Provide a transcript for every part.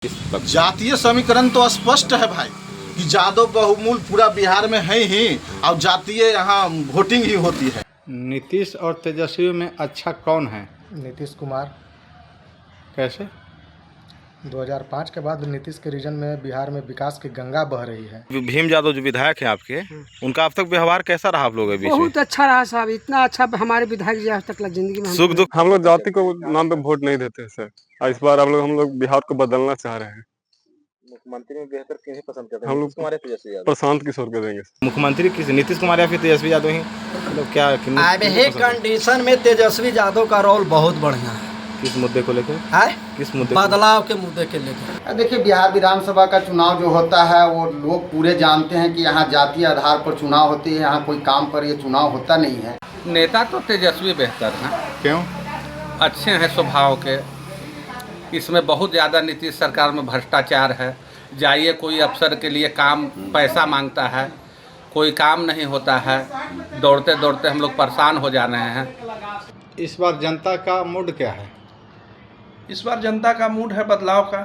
जातीय समीकरण तो स्पष्ट है भाई कि यादव बहुमूल पूरा बिहार में है ही और जातीय यहाँ वोटिंग ही होती है। नीतीश और तेजस्वी में अच्छा कौन है? नीतीश कुमार। कैसे? 2005 के बाद नीतीश के रीजन में बिहार में विकास की गंगा बह रही है। भीम यादव जो विधायक हैं आपके, उनका अब तक व्यवहार कैसा रहा आप लोगों के बीच में? बहुत अच्छा रहा साहब, इतना अच्छा हमारे विधायक जी आज तक जिंदगी में सुख दुख। हम लोग जाति को नाम पे वोट नहीं देते सर। इस बार हम लोग बिहार को बदलना चाह रहे हैं। मुख्यमंत्री में बेहतर किन्हें पसंद करते हैं? हम लोग कुमार या तेजस्वी यादव? प्रशांत किशोर को देंगे। मुख्यमंत्री किस, नीतीश कुमार या फिर तेजस्वी यादव ही? मतलब क्या अभी कंडीशन में तेजस्वी यादव का रोल बहुत बढ़िया है। किस मुद्दे को लेकर? किस मुद्दे? बदलाव के मुद्दे के लेकर। देखिए, बिहार विधानसभा का चुनाव जो होता है वो लोग पूरे जानते हैं कि यहाँ जातीय आधार पर चुनाव होती है, यहाँ कोई काम पर ये चुनाव होता नहीं है। नेता तो तेजस्वी बेहतर हैं। क्यों? अच्छे हैं स्वभाव के। इसमें बहुत ज़्यादा नीतीश सरकार में भ्रष्टाचार है। जाइए कोई अफसर के लिए काम पैसा मांगता है, कोई काम नहीं होता है, दौड़ते दौड़ते हम लोग परेशान हो जा रहे हैं। इस बार जनता का मूड क्या है? इस बार जनता का मूड है बदलाव का।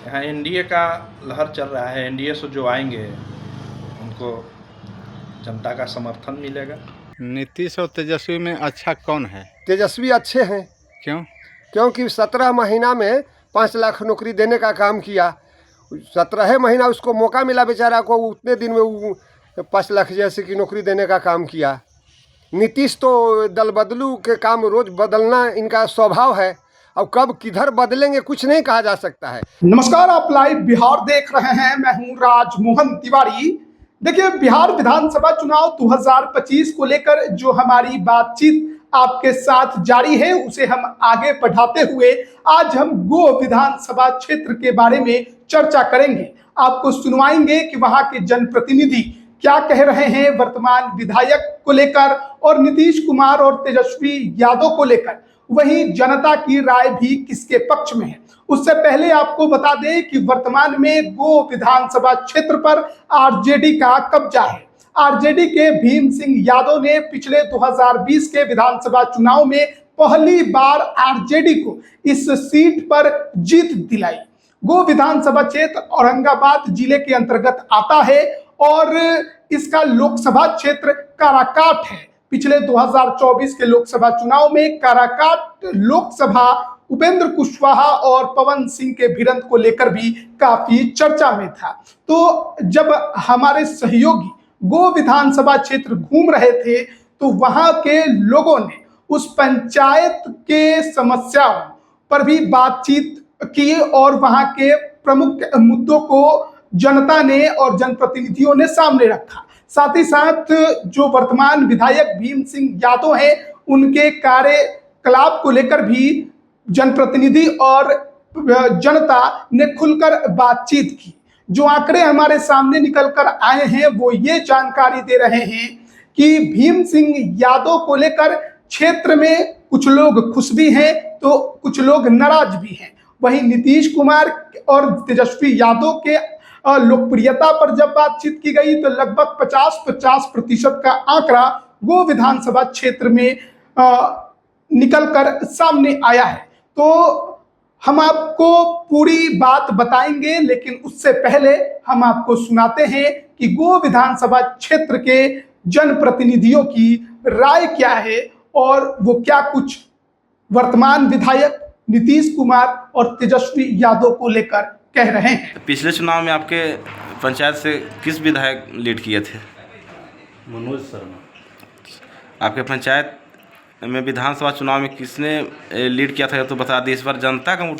यहाँ एनडीए का लहर चल रहा है। एनडीए से जो आएंगे उनको जनता का समर्थन मिलेगा। नीतीश और तेजस्वी में अच्छा कौन है? तेजस्वी अच्छे हैं। क्यों? क्योंकि 17 महीना में 5 लाख नौकरी देने का काम किया। 17 महीना उसको मौका मिला बेचारा को, उतने दिन में वो 5 लाख जैसे की नौकरी देने का काम किया। नीतीश तो दल बदलू के काम रोज बदलना इनका स्वभाव है, और कब किधर बदलेंगे कुछ नहीं कहा जा सकता है। नमस्कार, आप लाइव बिहार देख रहे हैं। मैं हूं राजमोहन तिवारी। देखिए, बिहार विधानसभा चुनाव 2025 को लेकर जो हमारी बातचीत आपके साथ जारी है, उसे हम आगे बढ़ाते हुए आज हम गो विधानसभा क्षेत्र के बारे में चर्चा करेंगे। आपको सुनवाएंगे कि वहां के जनप्रतिनिधि क्या कह रहे हैं वर्तमान विधायक को लेकर और नीतीश कुमार और तेजस्वी यादव को लेकर। वहीं जनता की राय भी किसके पक्ष में है। उससे पहले आपको बता दें कि वर्तमान में गो विधानसभा क्षेत्र पर आरजेडी का कब्जा है। आरजेडी के भीम सिंह यादव ने पिछले 2020 के विधानसभा चुनाव में पहली बार आरजेडी को इस सीट पर जीत दिलाई। गो विधानसभा क्षेत्र औरंगाबाद जिले के अंतर्गत आता है और इसका लोकसभा क्षेत्र काराकाट है। पिछले 2024 के लोकसभा चुनाव में काराकाट लोकसभा उपेंद्र कुशवाहा और पवन सिंह के भिड़ंत को लेकर भी काफी चर्चा में था। तो जब हमारे सहयोगी गो विधानसभा क्षेत्र घूम रहे थे तो वहां के लोगों ने उस पंचायत के समस्याओं पर भी बातचीत की और वहां के प्रमुख मुद्दों को जनता ने और जनप्रतिनिधियों ने सामने रखा। साथ ही साथ जो वर्तमान विधायक भीम सिंह यादव हैं, उनके कार्यकलाप को लेकर भी जनप्रतिनिधि और जनता ने खुलकर बातचीत की। जो आंकड़े हमारे सामने निकल कर आए हैं वो ये जानकारी दे रहे हैं कि भीम सिंह यादव को लेकर क्षेत्र में कुछ लोग खुश भी हैं तो कुछ लोग नाराज भी हैं। वहीं नीतीश कुमार और तेजस्वी यादव के लोकप्रियता पर जब बातचीत की गई तो लगभग 50% का आंकड़ा गो विधानसभा क्षेत्र में निकल कर सामने आया है। तो हम आपको पूरी बात बताएंगे, लेकिन उससे पहले हम आपको सुनाते हैं कि गो विधानसभा क्षेत्र के जनप्रतिनिधियों की राय क्या है और वो क्या कुछ वर्तमान विधायक नीतीश कुमार और तेजस्वी यादव को लेकर कह रहे हैं। पिछले चुनाव में आपके पंचायत से किस विधायक लीड किए थे? मनोज शर्मा। आपके पंचायत में विधानसभा चुनाव में किसने लीड किया था तो बता दी। इस बार जनता का मूड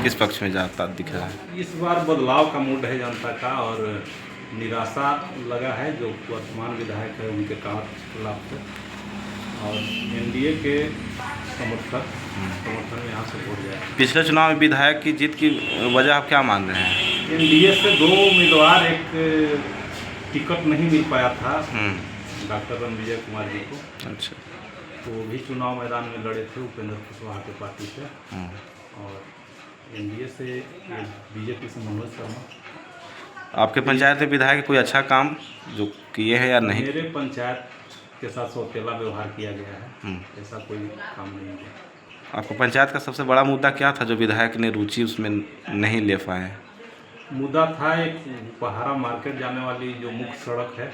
किस पक्ष में जाता दिख रहा है? इस बार बदलाव का मूड है जनता का और निराशा लगा है जो वर्तमान विधायक है उनके खिलाफ से, और एनडीए के समर्थन में यहाँ से वोट जाए। पिछले चुनाव में विधायक की जीत की वजह आप क्या मान रहे हैं? एनडीए से 2 उम्मीदवार, एक टिकट नहीं मिल पाया था डॉक्टर रणविजय कुमार जी को। अच्छा। तो वो भी चुनाव मैदान में लड़े थे उपेंद्र कुशवाहा के पार्टी से, और एनडीए से बीजेपी से मनोज शर्मा। आपके पंचायत में विधायक कोई अच्छा काम जो किए हैं या नहीं? मेरे पंचायत के साथ सौतेला व्यवहार किया गया है, ऐसा कोई काम नहीं है। आपको पंचायत का सबसे बड़ा मुद्दा क्या था जो विधायक ने रुचि उसमें नहीं ले पाए? मुद्दा था एक पहाड़ा मार्केट जाने वाली जो मुख्य सड़क है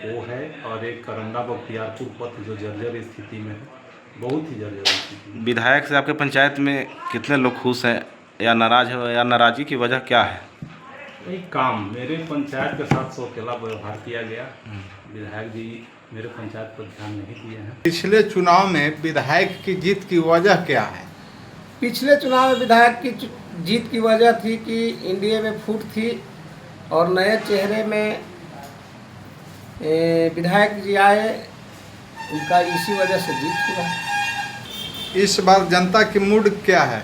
वो है, और एक करंडा बख्तियारपुर पथ जो जर्जर स्थिति में है, बहुत ही जर्जर स्थिति में। विधायक से आपके पंचायत में कितने लोग खुश हैं या नाराज है, या नाराजगी की वजह क्या है? एक काम मेरे पंचायत के साथ सौतेला व्यवहार किया गया। विधायक जी मेरे पंचायत पर ध्यान नहीं दिए हैं। पिछले चुनाव में विधायक की जीत की वजह क्या है? पिछले चुनाव में विधायक की जीत की वजह थी कि एनडीए में फूट थी और नए चेहरे में विधायक जी आए, उनका इसी वजह से जीत हुआ। इस बार जनता की मूड क्या है?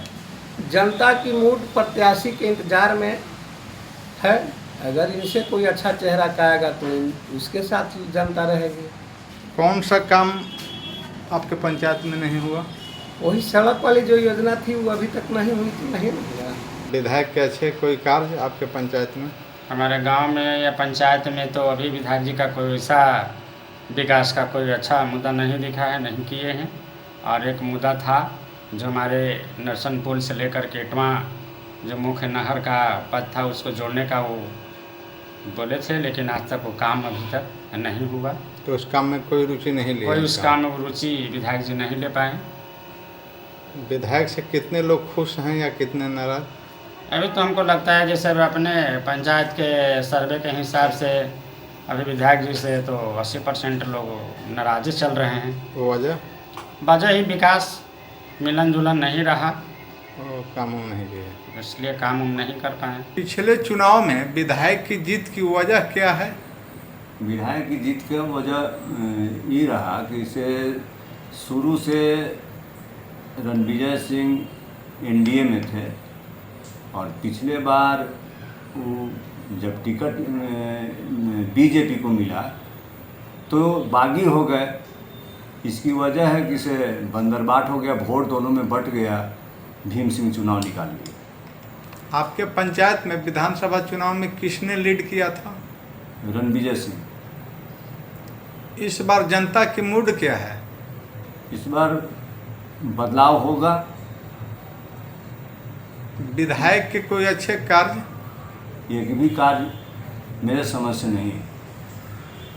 जनता की मूड प्रत्याशी के इंतजार में है। अगर इनसे कोई अच्छा चेहरा आएगा तो उसके साथ जनता रहेगी। कौन सा काम आपके पंचायत में नहीं हुआ? वही सड़क वाली जो योजना थी वो अभी तक नहीं हुई थी, नहीं हुआ। विधायक के अच्छे कोई कार्य आपके पंचायत में? हमारे गांव में या पंचायत में तो अभी विधायक जी का कोई ऐसा विकास का कोई अच्छा मुद्दा नहीं दिखा है, नहीं किए हैं। और एक मुद्दा था जो हमारे नरसन पुल से लेकर के इटवा जो मुख्य नहर का पथ था उसको जोड़ने का वो बोले थे, लेकिन आज तक वो काम अभी तक नहीं हुआ। तो उस काम में कोई रुचि नहीं ली? कोई उस काम में रुचि विधायक जी नहीं ले पाए। विधायक से कितने लोग खुश हैं या कितने नाराज? अभी तो हमको लगता है जैसे अपने पंचायत के सर्वे के हिसाब से अभी विधायक जी से तो 80% लोग नाराज चल रहे हैं। वो वजह ही विकास मिलन जुलन नहीं रहा, काम नहीं किए, इसलिए काम नहीं कर पाए। पिछले चुनाव में विधायक की जीत की वजह क्या है? विधायक की जीत का वजह ये रहा कि इसे शुरू से रणविजय सिंह एनडीए में थे और पिछले बार वो जब टिकट बीजेपी को मिला तो बागी हो गए। इसकी वजह है कि इसे बंदरबाट हो गया, वोट दोनों में बट गया, भीम सिंह चुनाव निकाल लिए। आपके पंचायत में विधानसभा चुनाव में किसने लीड किया था? रणविजय सिंह। इस बार जनता की मूड क्या है? इस बार बदलाव होगा। विधायक के कोई अच्छे कार्य? एक भी कार्य मेरे समझ से नहीं।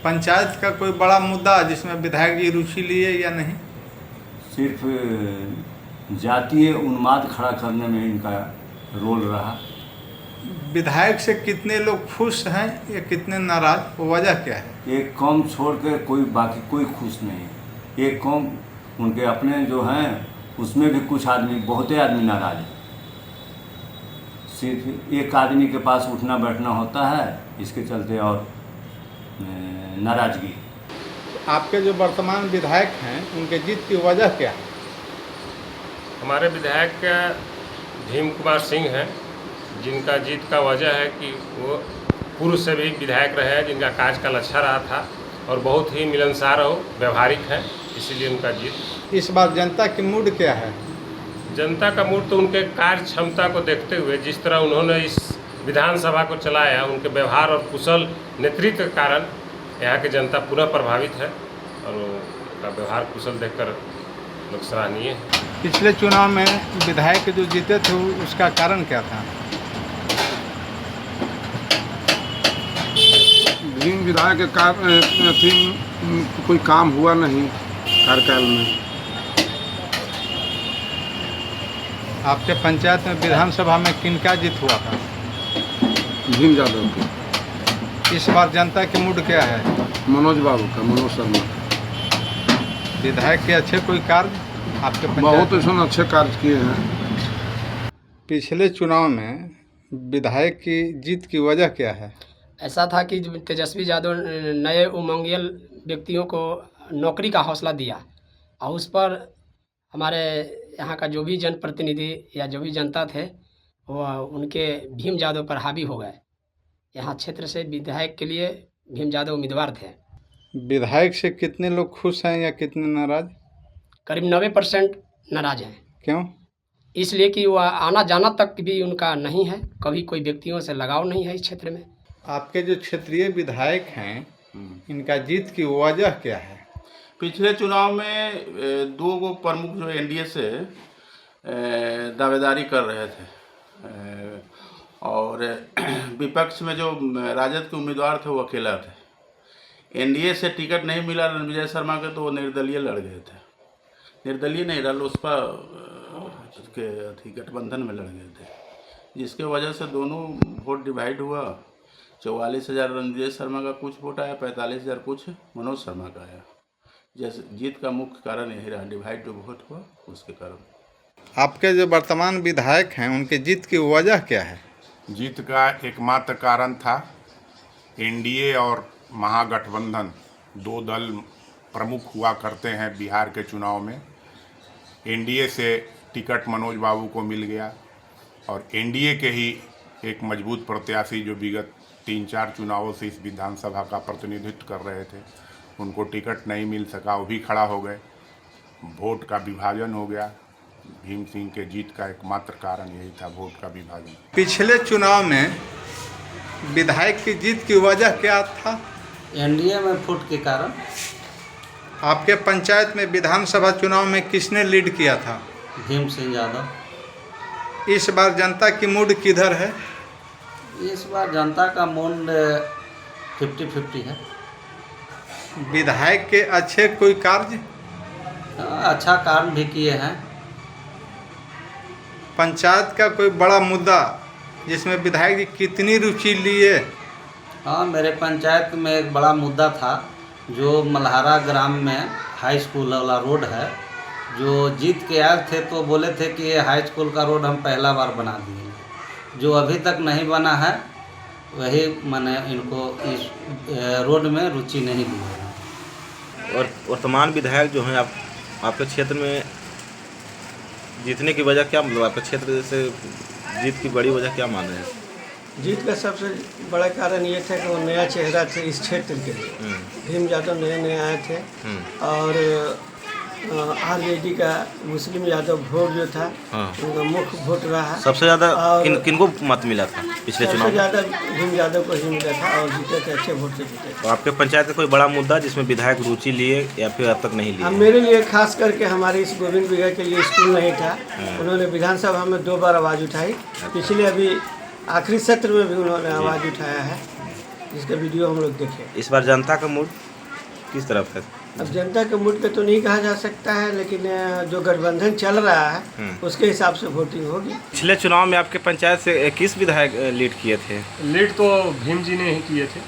पंचायत का कोई बड़ा मुद्दा जिसमें विधायक जी रुचि लिए या नहीं? सिर्फ जातीय उन्माद खड़ा करने में इनका रोल रहा। विधायक से कितने लोग खुश हैं या कितने नाराज, वो वजह क्या है? एक कौम छोड़ कर कोई बाकी कोई खुश नहीं। एक कौम उनके अपने जो हैं उसमें भी कुछ आदमी, बहुत आदमी नाराज है। सिर्फ एक आदमी के पास उठना बैठना होता है, इसके चलते और नाराजगी। आपके जो वर्तमान विधायक हैं उनके जीत की वजह क्या है? हमारे विधायक भीम कुमार सिंह हैं, जिनका जीत का वजह है कि वो पूर्व से भी विधायक रहे हैं, जिनका कार्यकाल अच्छा रहा था और बहुत ही मिलनसार और व्यवहारिक है, इसीलिए उनका जीत। इस बार जनता की मूड क्या है? जनता का मूड तो उनके कार्य क्षमता को देखते हुए, जिस तरह उन्होंने इस विधानसभा को चलाया, उनके व्यवहार और कुशल नेतृत्व के कारण यहाँ की जनता पूरा प्रभावित है और उनका व्यवहार कुशल देखकर लोग सराहनीय है। पिछले चुनाव में विधायक जो जीते थे उसका कारण क्या था? भीम विधायक के कोई काम हुआ नहीं कार्यकाल में। आपके पंचायत में विधानसभा में किनका जीत हुआ था? भीम यादव के। इस बार जनता की मूड क्या है? मनोज बाबू का, मनोज शर्मा। विधायक के अच्छे कोई कार्य आपके पंचायत? बहुत ऐसे अच्छे कार्य किए हैं। पिछले चुनाव में विधायक की जीत की वजह क्या है? ऐसा था कि तेजस्वी यादव नए उमंगियल व्यक्तियों को नौकरी का हौसला दिया और उस पर हमारे यहाँ का जो भी जनप्रतिनिधि या जो भी जनता थे वो उनके भीम यादव पर हावी हो गए। यहाँ क्षेत्र से विधायक के लिए भीम यादव उम्मीदवार थे। विधायक से कितने लोग खुश हैं या कितने नाराज? करीब 90% नाराज हैं। क्यों? इसलिए कि वह आना जाना तक भी उनका नहीं है, कभी कोई व्यक्तियों से लगाव नहीं है इस क्षेत्र में। आपके जो क्षेत्रीय विधायक हैं इनका जीत की वजह क्या है? पिछले चुनाव में दो गो प्रमुख जो एनडीए से दावेदारी कर रहे थे। और विपक्ष में जो राजद के उम्मीदवार थे वो अकेला थे। एनडीए से टिकट नहीं मिला रणविजय शर्मा के, तो वो निर्दलीय लड़ गए थे। निर्दलीय नहीं, रालोसपा के गठबंधन में लड़ गए थे, जिसके वजह से दोनों वोट डिवाइड हुआ। 44,000 रणविजय शर्मा का कुछ वोट आया, 45,000 कुछ मनोज शर्मा का आया। जैसे जीत का मुख्य कारण यही रहा, डिवाइड जो वोट हुआ उसके कारण। आपके जो वर्तमान विधायक हैं उनके जीत की वजह क्या है? जीत का एकमात्र कारण था एनडीए और महागठबंधन, दो दल प्रमुख हुआ करते हैं बिहार के चुनाव में। एनडीए से टिकट मनोज बाबू को मिल गया और एनडीए के ही एक मजबूत प्रत्याशी जो विगत 3-4 चुनावों से इस विधानसभा का प्रतिनिधित्व कर रहे थे, उनको टिकट नहीं मिल सका, वो भी खड़ा हो गए। वोट का विभाजन हो गया। भीम सिंह के जीत का एकमात्र कारण यही था, वोट का विभाजन। पिछले चुनाव में विधायक की जीत की वजह क्या था? एनडीए में फुट के कारण। आपके पंचायत में विधानसभा चुनाव में किसने लीड किया था? भीम सिंह यादव। इस बार जनता की मूड किधर है? इस बार जनता का मूड 50-50 है। विधायक के अच्छे कोई कार्य? अच्छा कार्य भी किए हैं। पंचायत का कोई बड़ा मुद्दा जिसमें विधायक जी कितनी रुचि लिए? हाँ, मेरे पंचायत में एक बड़ा मुद्दा था, जो मल्हारा ग्राम में हाई स्कूल वाला रोड है। जो जीत के आए थे तो बोले थे कि ये हाई स्कूल का रोड हम पहला बार बना दिए, जो अभी तक नहीं बना है। वही मैंने इनको इस रोड में रुचि नहीं दी है। और वर्तमान विधायक जो हैं आपके क्षेत्र में जीतने की वजह क्या, मतलब आपके क्षेत्र से जीत की बड़ी वजह क्या मान रहे हैं? जीत का सबसे बड़ा कारण ये था कि वो नया चेहरा थे इस क्षेत्र के लिए। भीम यादव नए आए थे और आरजेडी का मुस्लिम यादव वोट जो था उनका मुख्य वोट रहा। सबसे ज़्यादा किनको मत मिला था पिछले चुनाव में? सबसे ज़्यादा भीम यादव को ही मिला था और जीते थे, अच्छे वोट से जीते। तो आपके पंचायत का कोई बड़ा मुद्दा जिसमें विधायक रुचि लिए या फिर अब तक नहीं लिए? मेरे लिए खास करके हमारे इस गोविंद बिगड़ के लिए स्कूल नहीं था। उन्होंने विधानसभा में 2 बार आवाज़ उठाई। पिछले अभी आखिरी सत्र में भी उन्होंने आवाज़ उठाया है, जिसका वीडियो हम लोग देखे। इस बार जनता का मूड किस तरफ है? अब जनता के मूड पे तो नहीं कहा जा सकता है, लेकिन जो गठबंधन चल रहा है उसके हिसाब से वोटिंग होगी। पिछले चुनाव में आपके पंचायत से किस विधायक लीड किए थे? लीड तो भीम जी ने ही किए थे।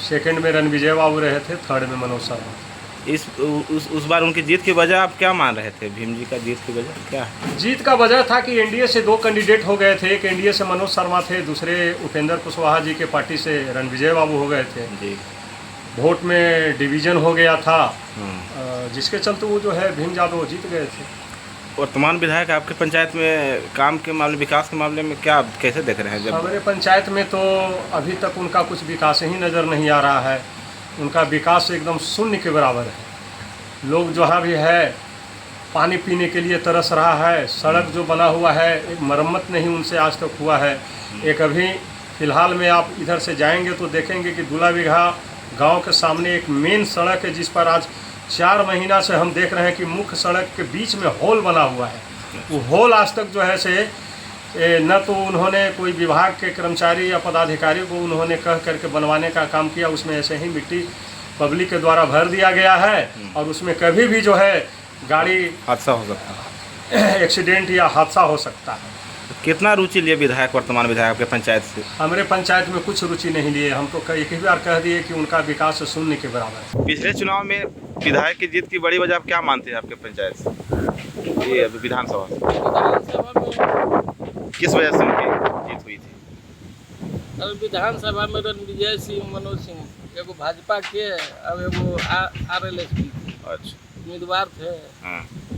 सेकंड में रणविजय बाबू रहे थे, थर्ड में मनोज शर्मा। उस बार उनकी जीत की वजह आप क्या मान रहे थे? भीम जी का जीत की वजह क्या है? जीत का वजह था कि एनडीए से 2 कैंडिडेट हो गए थे। एक एनडीए से मनोज शर्मा थे, दूसरे उपेंद्र कुशवाहा जी के पार्टी से रणविजय बाबू हो गए थे जी। वोट में डिवीजन हो गया था, जिसके चलते वो जो है भीम यादव जीत गए थे। वर्तमान विधायक आपके पंचायत में काम के मामले, विकास के मामले में क्या कैसे देख रहे हैं? जब हमारे पंचायत में तो अभी तक उनका कुछ विकास ही नज़र नहीं आ रहा है। उनका विकास एकदम शून्य के बराबर है। लोग जहाँ भी है पानी पीने के लिए तरस रहा है। सड़क जो बना हुआ है, एक मरम्मत नहीं उनसे आज तक हुआ है। एक अभी फ़िलहाल में आप इधर से जाएंगे तो देखेंगे कि दूल्हा बिघा गांव के सामने एक मेन सड़क है, जिस पर आज 4 महीना से हम देख रहे हैं कि मुख्य सड़क के बीच में होल बना हुआ है। वो होल आज तक जो है से न तो उन्होंने कोई विभाग के कर्मचारी या पदाधिकारी को उन्होंने कह करके बनवाने का काम किया। उसमें ऐसे ही मिट्टी पब्लिक के द्वारा भर दिया गया है और उसमें कभी भी जो है गाड़ी हादसा हो सकता है, एक्सीडेंट या हादसा हो सकता है। कितना रुचि लिए विधायक, वर्तमान विधायक आपके पंचायत से? हमारे पंचायत में कुछ रुचि नहीं लिए। हम तो एक ही बार कह दिए कि उनका विकास शून्य के बराबर है। पिछले चुनाव में विधायक की जीत की बड़ी वजह आप क्या मानते हैं आपके पंचायत से? ये अभी विधानसभा किस वजह से उनकी जीत हुई थी? अब विधानसभा में रणविजय सिंह, मनोज सिंह एगो भाजपा के और एगो RLSP उम्मीदवार थे।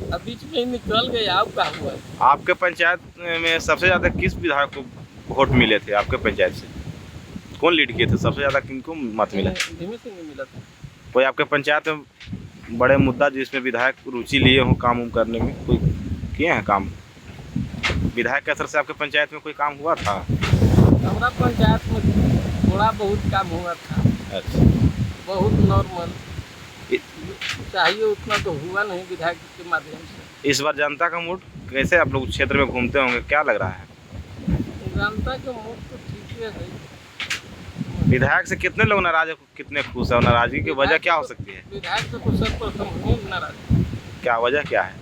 अब बीच में ही निकल गए। आप क्या हुआ? आपके पंचायत में सबसे ज़्यादा किस विधायक को वोट मिले थे? आपके पंचायत से कौन लीड किए थे? सबसे ज़्यादा किनको मत मिला? भीम सिंह ने मिला था। कोई आपके पंचायत में बड़े मुद्दा जिसमें विधायक रुचि लिए हों काम करने में, कोई किए हैं काम? विधायक के असर से आपके पंचायत में कोई काम हुआ था? हमारा पंचायत में थोड़ा बहुत काम हुआ था। अच्छा, बहुत नॉर्मल चाहिए उतना तो हुआ नहीं विधायक के माध्यम से। इस बार जनता का मूड कैसे आप लोग क्षेत्र में घूमते होंगे, क्या लग रहा है? जनता का मूड तो ठीक है। विधायक से कितने लोग नाराज है, कितने खुश है, और नाराजगी की वजह क्या हो सकती है? विधायक से कुछ सर्वप्रथम हम नाराज। क्या वजह क्या है?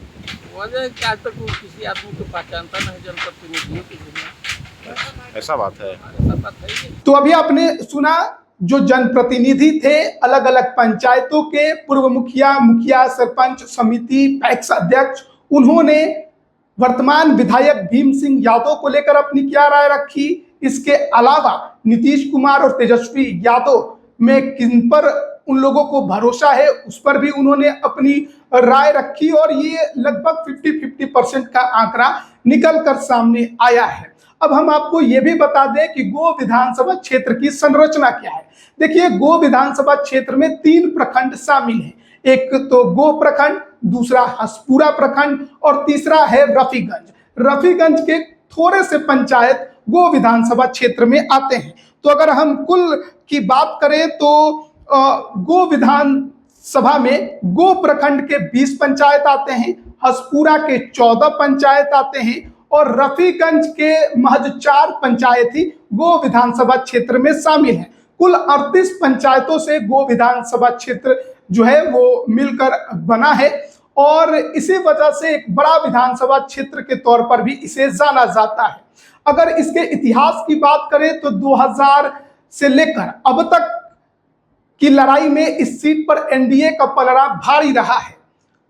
वजह कि आज तक वो किसी आदमी को पहचानता नहीं जनप्रतिनिधियों की दुनिया। ऐसा बात है। ऐसा बात है। तो अभी आपने सुना जो जनप्रतिनिधि थे अलग अलग पंचायतों के पूर्व मुखिया सरपंच समिति पैक्स अध्यक्ष, उन्होंने वर्तमान विधायक भीम सिंह यादव को लेकर अपनी क्या राय रखी। इसके अलावा नीतीश कुमार और तेजस्वी यादव में किन पर उन लोगों को भरोसा है उस पर भी उन्होंने अपनी राय रखी और ये लगभग 50-50% का आंकड़ा निकल कर सामने आया है। अब हम आपको ये भी बता दें कि गो विधानसभा क्षेत्र की संरचना क्या है। देखिए, गो विधानसभा क्षेत्र में 3 प्रखंड शामिल हैं। एक तो गो प्रखंड, दूसरा हसपुरा प्रखंड और तीसरा है रफीगंज। रफीगंज के थोड़े से पंचायत गो विधानसभा क्षेत्र में आते हैं। तो अगर हम कुल की बात करें तो गो विधानसभा में गो प्रखंड के 20 पंचायत आते हैं, हसपुरा के 14 पंचायत आते हैं और रफीगंज के महज 4 पंचायत ही गो विधानसभा क्षेत्र में शामिल हैं। कुल 38 पंचायतों से गो विधानसभा क्षेत्र जो है वो मिलकर बना है और इसी वजह से एक बड़ा विधानसभा क्षेत्र के तौर पर भी इसे जाना जाता है। अगर इसके इतिहास की बात करें तो 2000 से लेकर अब तक की लड़ाई में इस सीट पर एनडीए का पलड़ा भारी रहा है,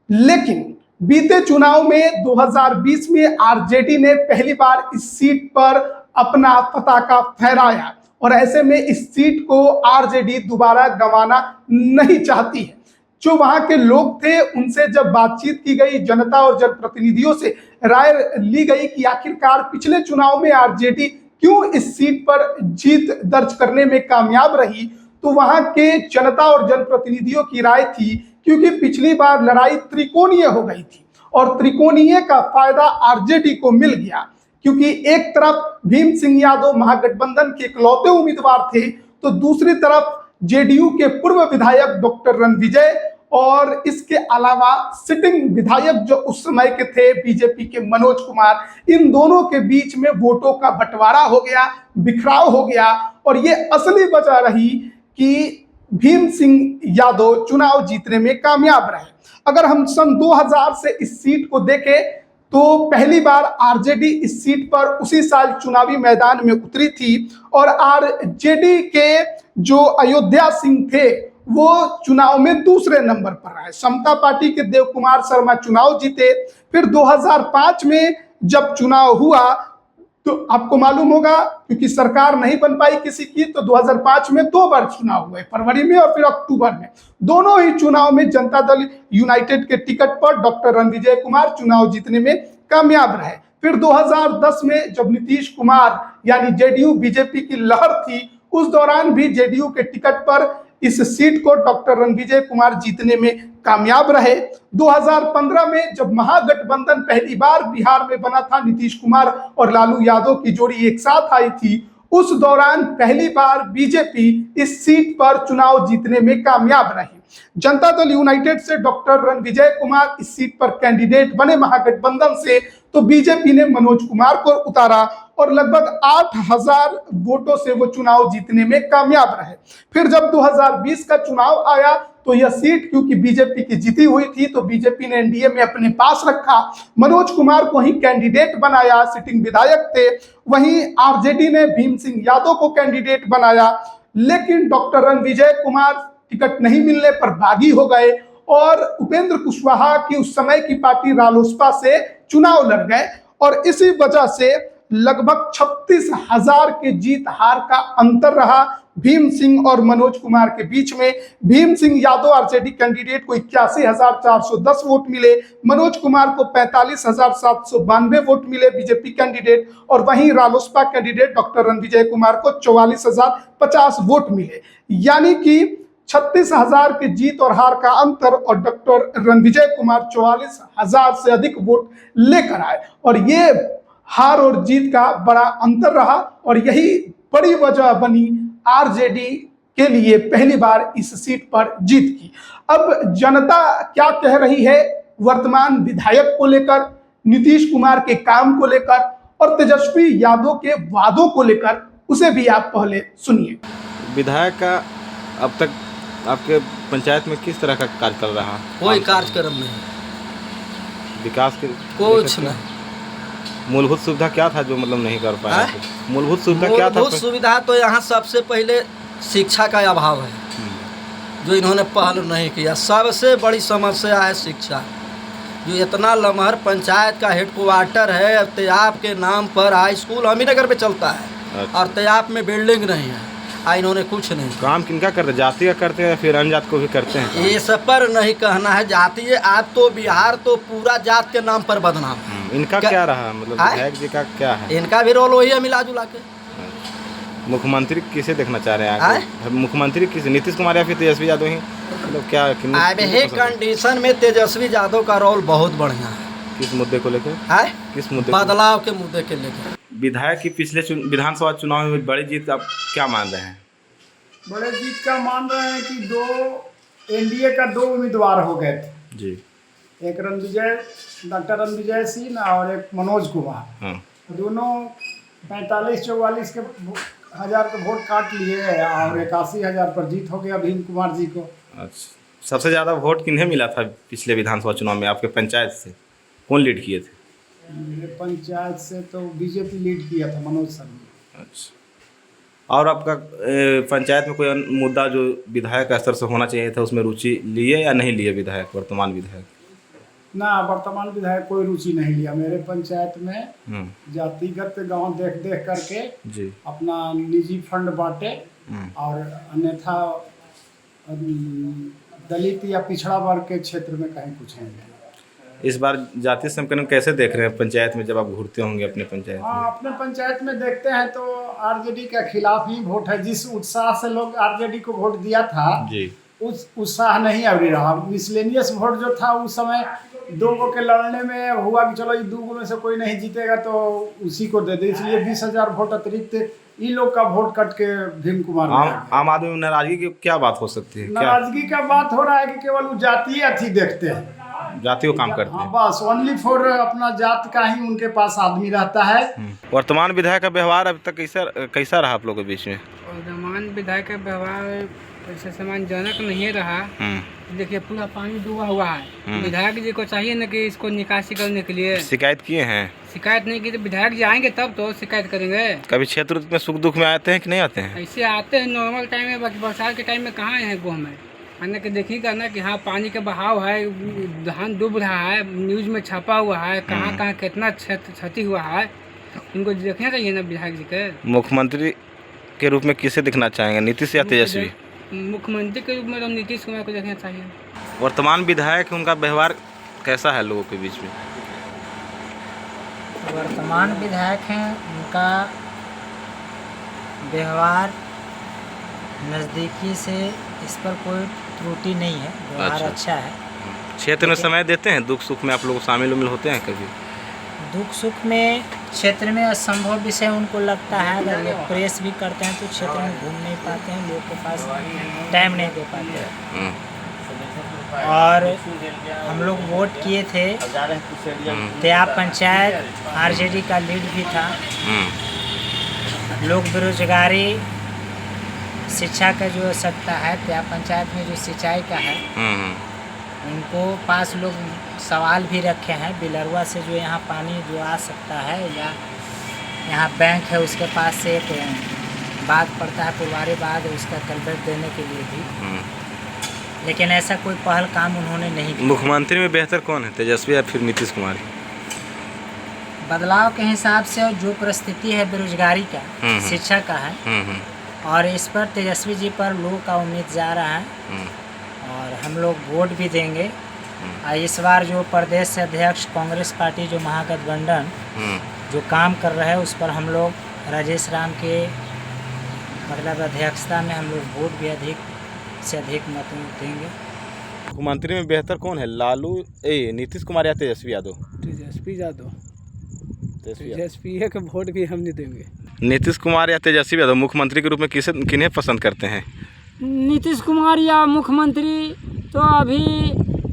लेकिन बीते चुनाव में 2020 में आरजेडी ने पहली बार इस सीट पर अपना पताका फहराया और ऐसे में इस सीट को आरजेडी दोबारा गंवाना नहीं चाहती है। जो वहां के लोग थे उनसे जब बातचीत की गई, जनता और जनप्रतिनिधियों से राय ली गई कि आखिरकार पिछले चुनाव में आरजेडी क्यों इस सीट पर जीत दर्ज करने में कामयाब रही, तो वहां के जनता और जनप्रतिनिधियों की राय थी क्योंकि पिछली बार लड़ाई त्रिकोणीय हो गई थी और त्रिकोणीय का फायदा आरजेडी को मिल गया क्योंकि एक तरफ भीम सिंह यादव महागठबंधन के इकलौते उम्मीदवार थे तो दूसरी तरफ जेडीयू के पूर्व विधायक डॉक्टर रणविजय और इसके अलावा सिटिंग विधायक जो उस समय के थे बीजेपी के मनोज कुमार, इन दोनों के बीच में वोटों का बंटवारा हो गया, बिखराव हो गया और ये असली वजह रही कि भीम सिंह यादव चुनाव जीतने में कामयाब रहे। अगर हम सन 2000 से इस सीट को देखें तो पहली बार आरजेडी इस सीट पर उसी साल चुनावी मैदान में उतरी थी और आरजेडी के जो अयोध्या सिंह थे वो चुनाव में दूसरे नंबर पर रहे। समता पार्टी के देव कुमार शर्मा चुनाव जीते। फिर 2005 में जब चुनाव हुआ तो आपको मालूम होगा क्योंकि सरकार नहीं बन पाई किसी की, तो 2005 में 2 बार चुनाव हुए, फरवरी में और फिर अक्टूबर में। दोनों ही चुनाव में जनता दल यूनाइटेड के टिकट पर डॉक्टर रणविजय कुमार चुनाव जीतने में कामयाब रहे। फिर 2010 में जब नीतीश कुमार यानी जेडीयू बीजेपी की लहर थी, उस दौरान भी जेडीयू के टिकट पर इस सीट को डॉक्टर रणविजय कुमार जीतने में कामयाब रहे। 2015 में जब महागठबंधन पहली बार बिहार में बना था, नीतीश कुमार और लालू यादव की जोड़ी एक साथ आई थी, उस दौरान पहली बार बीजेपी इस सीट पर चुनाव जीतने में कामयाब रही। जनता दल यूनाइटेड से डॉक्टर रणविजय कुमार इस सीट पर कैंडिडेट बने महागठबंधन से, तो बीजेपी ने मनोज कुमार को उतारा और लगभग 8000 वोटों से वो चुनाव जीतने में कामयाब रहे। फिर जब 2020 का चुनाव आया तो यह सीट क्योंकि बीजेपी की जीती हुई थी तो बीजेपी ने एनडीए में अपने पास रखा, मनोज कुमार को ही कैंडिडेट बनाया, सिटिंग विधायक थे। वहीं आरजेडी ने भीम सिंह यादव को कैंडिडेट बनाया, लेकिन डॉक्टर रणविजय कुमार टिकट नहीं मिलने पर बागी हो गए और उपेंद्र कुशवाहा की उस समय की पार्टी रालोसपा से चुनाव लड़ गए और इसी वजह से लगभग 36,000 के जीत हार का अंतर रहा भीम सिंह और मनोज कुमार के बीच में। भीम सिंह यादव आरजेडी कैंडिडेट को 81,410 वोट मिले, मनोज कुमार को 45,792 वोट मिले बीजेपी कैंडिडेट, और वहीं रालोसपा कैंडिडेट डॉक्टर रणविजय कुमार को 44,050 वोट मिले। यानी कि 36,000 के जीत और हार का अंतर और डॉक्टर रणविजय कुमार 44,000 से अधिक वोट लेकर आए और ये हार और जीत का बड़ा अंतर रहा और यही बड़ी वजह बनी आरजेडी के लिए पहली बार इस सीट पर जीत की। अब जनता क्या कह रही है वर्तमान विधायक को लेकर, नीतीश कुमार के काम को लेकर और तेजस्वी यादव के वादों को लेकर, उसे भी आप पहले सुनिए। विधायक का अब तक आपके पंचायत में किस तरह का कार्य कर रहा है? कोई कार्यक्रम नहीं, विकास के कुछ नहीं। मूलभूत सुविधा क्या था जो मतलब नहीं कर पाया? मूलभूत सुविधा क्या था? मूलभूत सुविधा तो यहाँ सबसे पहले शिक्षा का अभाव है, जो इन्होंने पहल नहीं किया। सबसे बड़ी समस्या है शिक्षा। जो इतना लमहर पंचायत का हेडक्वार्टर है, तेजाब के नाम पर हाई स्कूल अमीनगर पे चलता है और तेजाब में बिल्डिंग नहीं है, इन्होंने कुछ नहीं। काम किनका करते हैं? जाति का करते हैं फिर अन्य जात को भी करते हैं? ये सब पर नहीं कहना है जातीय। आज तो बिहार तो पूरा जात के नाम पर बदनाम है। इनका क्या रहा, मतलब विधायक जी का क्या है? इनका भी रोल वही है, मिला जुला के। मुख्यमंत्री किसे देखना चाह रहे हैं आगे? मुख्यमंत्री किसे, नीतीश कुमार या फिर तेजस्वी यादव ही? मतलब क्या अभी कंडीशन में तेजस्वी यादव का रोल बहुत बढ़िया है। किस मुद्दे को लेकर? किस मुद्दे? बदलाव के मुद्दे के लेकर। विधायक की पिछले विधानसभा चुनाव में बड़ी जीत आप क्या मान रहे हैं? बड़े जीत का मान रहे हैं कि एनडीए का 2 उम्मीदवार हो गए थे जी। एक डॉक्टर रणविजय सिंह और एक मनोज कुमार। दोनों 45-44 के हजार के वोट काट लिए और 81,000 पर जीत हो गया भीम कुमार जी को। अच्छा, सबसे ज़्यादा वोट किन्हें मिला था पिछले विधानसभा चुनाव में आपके पंचायत से? कौन लीड किए थे? मेरे पंचायत से तो बीजेपी लीड किया था, मनोज शर्मा। अच्छा, और आपका पंचायत में कोई मुद्दा जो विधायक स्तर से होना चाहिए था उसमें रुचि लिए या नहीं लिए विधायक, वर्तमान विधायक? ना, वर्तमान विधायक कोई रुचि नहीं लिया। मेरे पंचायत में जातिगत गांव देख करके जी अपना निजी फंड बांटे और अन्यथा दलित या पिछड़ा वर्ग के क्षेत्र में कहीं कुछ नहीं। इस बार जातीय समीकरण कैसे देख रहे हैं पंचायत में, जब आप घूरते होंगे अपने पंचायत में? अपने पंचायत में देखते हैं तो आरजेडी के खिलाफ ही वोट है। जिस उत्साह से लोग आरजेडी को वोट दिया था जी, उस उत्साह नहीं अभी रहा। मिसलेनियस वोट जो था उस समय 2 गो के लड़ने में हुआ कि चलो ये 2 गो में से कोई नहीं जीतेगा तो उसी को दे दे, इसलिए 20,000 वोट अतिरिक्त इन लोग का वोट कट के भीम कुमार। आम आदमी में नाराजगी की क्या बात हो सकती है? नाराजगी का बात हो रहा है कि केवल वो जातीय अथी देखते हैं, जाति को काम करते हैं। बस ओनली फॉर अपना जात का ही उनके पास आदमी रहता है। वर्तमान विधायक का व्यवहार अभी तक कैसा रहा आप लोगों के बीच में? वर्तमान विधायक का व्यवहार ऐसे सम्मानजनक नहीं रहा। देखिए पूरा पानी डूबा हुआ है। विधायक जी को चाहिए ना कि इसको निकासी करने के लिए। शिकायत किए हैं? शिकायत नहीं की तो विधायक जी आएंगे तब तो शिकायत करेंगे। कभी क्षेत्र में सुख दुख में आते हैं कि नहीं आते हैं? ऐसे आते हैं नॉर्मल टाइम में, बाकी बरसात के टाइम में कहाँ आए हैं गोह में आने के देखिएगा ना कि हाँ पानी का बहाव है, धान डूब रहा है, न्यूज में छपा हुआ है, कहाँ कहाँ कितना क्षति हुआ है, उनको देखना चाहिए ना विधायक जी के। मुख्यमंत्री के रूप में किसे दिखना चाहेंगे, नीतीश या तेजस्वी? मुख्यमंत्री के रूप में तो नीतीश कुमार को देखना चाहिए। वर्तमान विधायक उनका व्यवहार कैसा है लोगों के बीच में? वर्तमान विधायक हैं, उनका व्यवहार नज़दीकी से इस पर कोई त्रुटि नहीं है, व्यवहार अच्छा है। क्षेत्र में समय देते हैं, दुख सुख में आप लोग शामिल होते हैं कभी? दुख सुख में क्षेत्र में असंभव विषय उनको लगता है, अगर लोग प्रेस भी करते हैं तो क्षेत्र में घूम नहीं पाते हैं, लोग के पास टाइम नहीं दे पाते हैं। और हम लोग वोट किए थे, तेजाब पंचायत आरजेडी का लीड भी था। लोग बेरोजगारी, शिक्षा का जो आवश्यकता है, तेजाब पंचायत में जो सिंचाई का है, उनको पास लोग सवाल भी रखे हैं। बिलरुआ से जो यहाँ पानी जो आ सकता है, या यहाँ बैंक है उसके पास से एक बात पड़ता है पुरवारी बाद, उसका कल्वेट देने के लिए भी, लेकिन ऐसा कोई पहल काम उन्होंने नहीं किया। मुख्यमंत्री में बेहतर कौन है, तेजस्वी या फिर नीतीश कुमार? बदलाव के हिसाब से जो परिस्थिति है बेरोजगारी का, शिक्षा का है, और इस पर तेजस्वी जी पर लोगों का उम्मीद जा रहा है और हम लोग वोट भी देंगे। इस बार जो प्रदेश अध्यक्ष कांग्रेस पार्टी जो महागठबंधन जो काम कर रहा है, उस पर हम लोग राजेश राम के मतलब अध्यक्षता में हम लोग वोट भी अधिक से अधिक मत देंगे। मुख्यमंत्री में बेहतर कौन है, नीतीश कुमार या तेजस्वी यादव? तेजस्वी यादव। तेजस्वी के वोट भी हम नहीं देंगे। नीतीश कुमार या तेजस्वी यादव मुख्यमंत्री के रूप में किन्हें पसंद करते हैं? नीतीश कुमार या मुख्यमंत्री तो अभी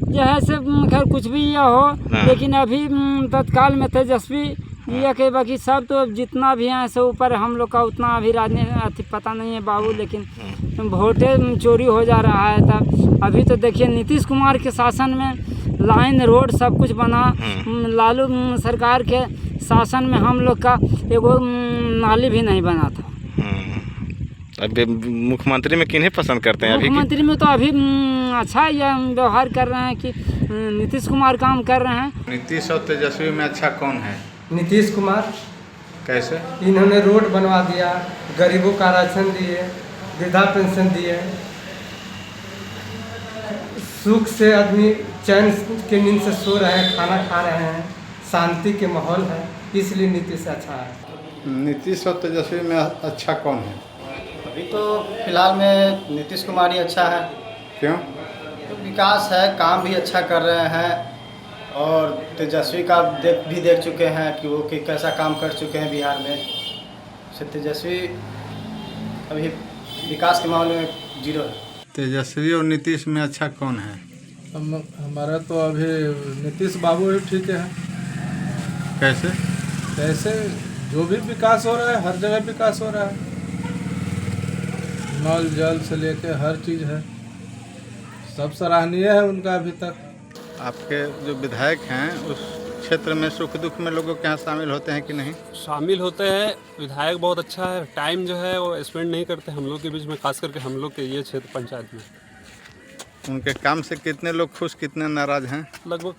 जो है से खैर कुछ भी यह हो, लेकिन अभी तत्काल में तेजस्वी ये के बाकी सब तो जितना भी हैं सब ऊपर हम लोग का उतना अभी राजनीति पता नहीं है बाबू, लेकिन वोटें चोरी हो जा रहा है। तब अभी तो देखिए नीतीश कुमार के शासन में लाइन रोड सब कुछ बना, लालू सरकार के शासन में हम लोग का एगो नाली भी नहीं बना था। अभी मुख्यमंत्री में किन्हें पसंद करते हैं? अभी मुख्यमंत्री में तो अभी अच्छा यह व्यवहार कर रहे हैं कि नीतीश कुमार काम कर रहे हैं। नीतीश और तेजस्वी में अच्छा कौन है? नीतीश कुमार। कैसे? इन्होंने रोड बनवा दिया, गरीबों का राशन दिए, वृद्धा पेंशन दिए, सुख से आदमी चैन के नींद से सो रहे हैं, खाना खा रहे हैं, शांति के माहौल है, इसलिए नीतीश अच्छा है। नीतीश और तेजस्वी में अच्छा कौन है? अभी तो फिलहाल में नीतीश कुमार ही अच्छा है। क्यों? तो विकास है, काम भी अच्छा कर रहे हैं, और तेजस्वी का देख चुके हैं कि वो कैसा काम कर चुके हैं बिहार में। से तेजस्वी अभी विकास के मामले में जीरो है। तेजस्वी और नीतीश में अच्छा कौन है? हमारा तो अभी नीतीश बाबू ही ठीक है। कैसे? कैसे? जो भी विकास हो रहा है, हर जगह विकास हो रहा है, नल जल से लेके हर चीज़ है, सब सराहनीय है उनका अभी तक। आपके जो विधायक हैं उस क्षेत्र में सुख दुख में लोगों के यहाँ शामिल होते हैं कि नहीं? शामिल होते हैं। विधायक बहुत अच्छा है, टाइम जो है वो स्पेंड नहीं करते हम लोग के बीच में, खास करके हम लोग के ये क्षेत्र पंचायत में। उनके काम से कितने लोग खुश, कितने नाराज हैं? लगभग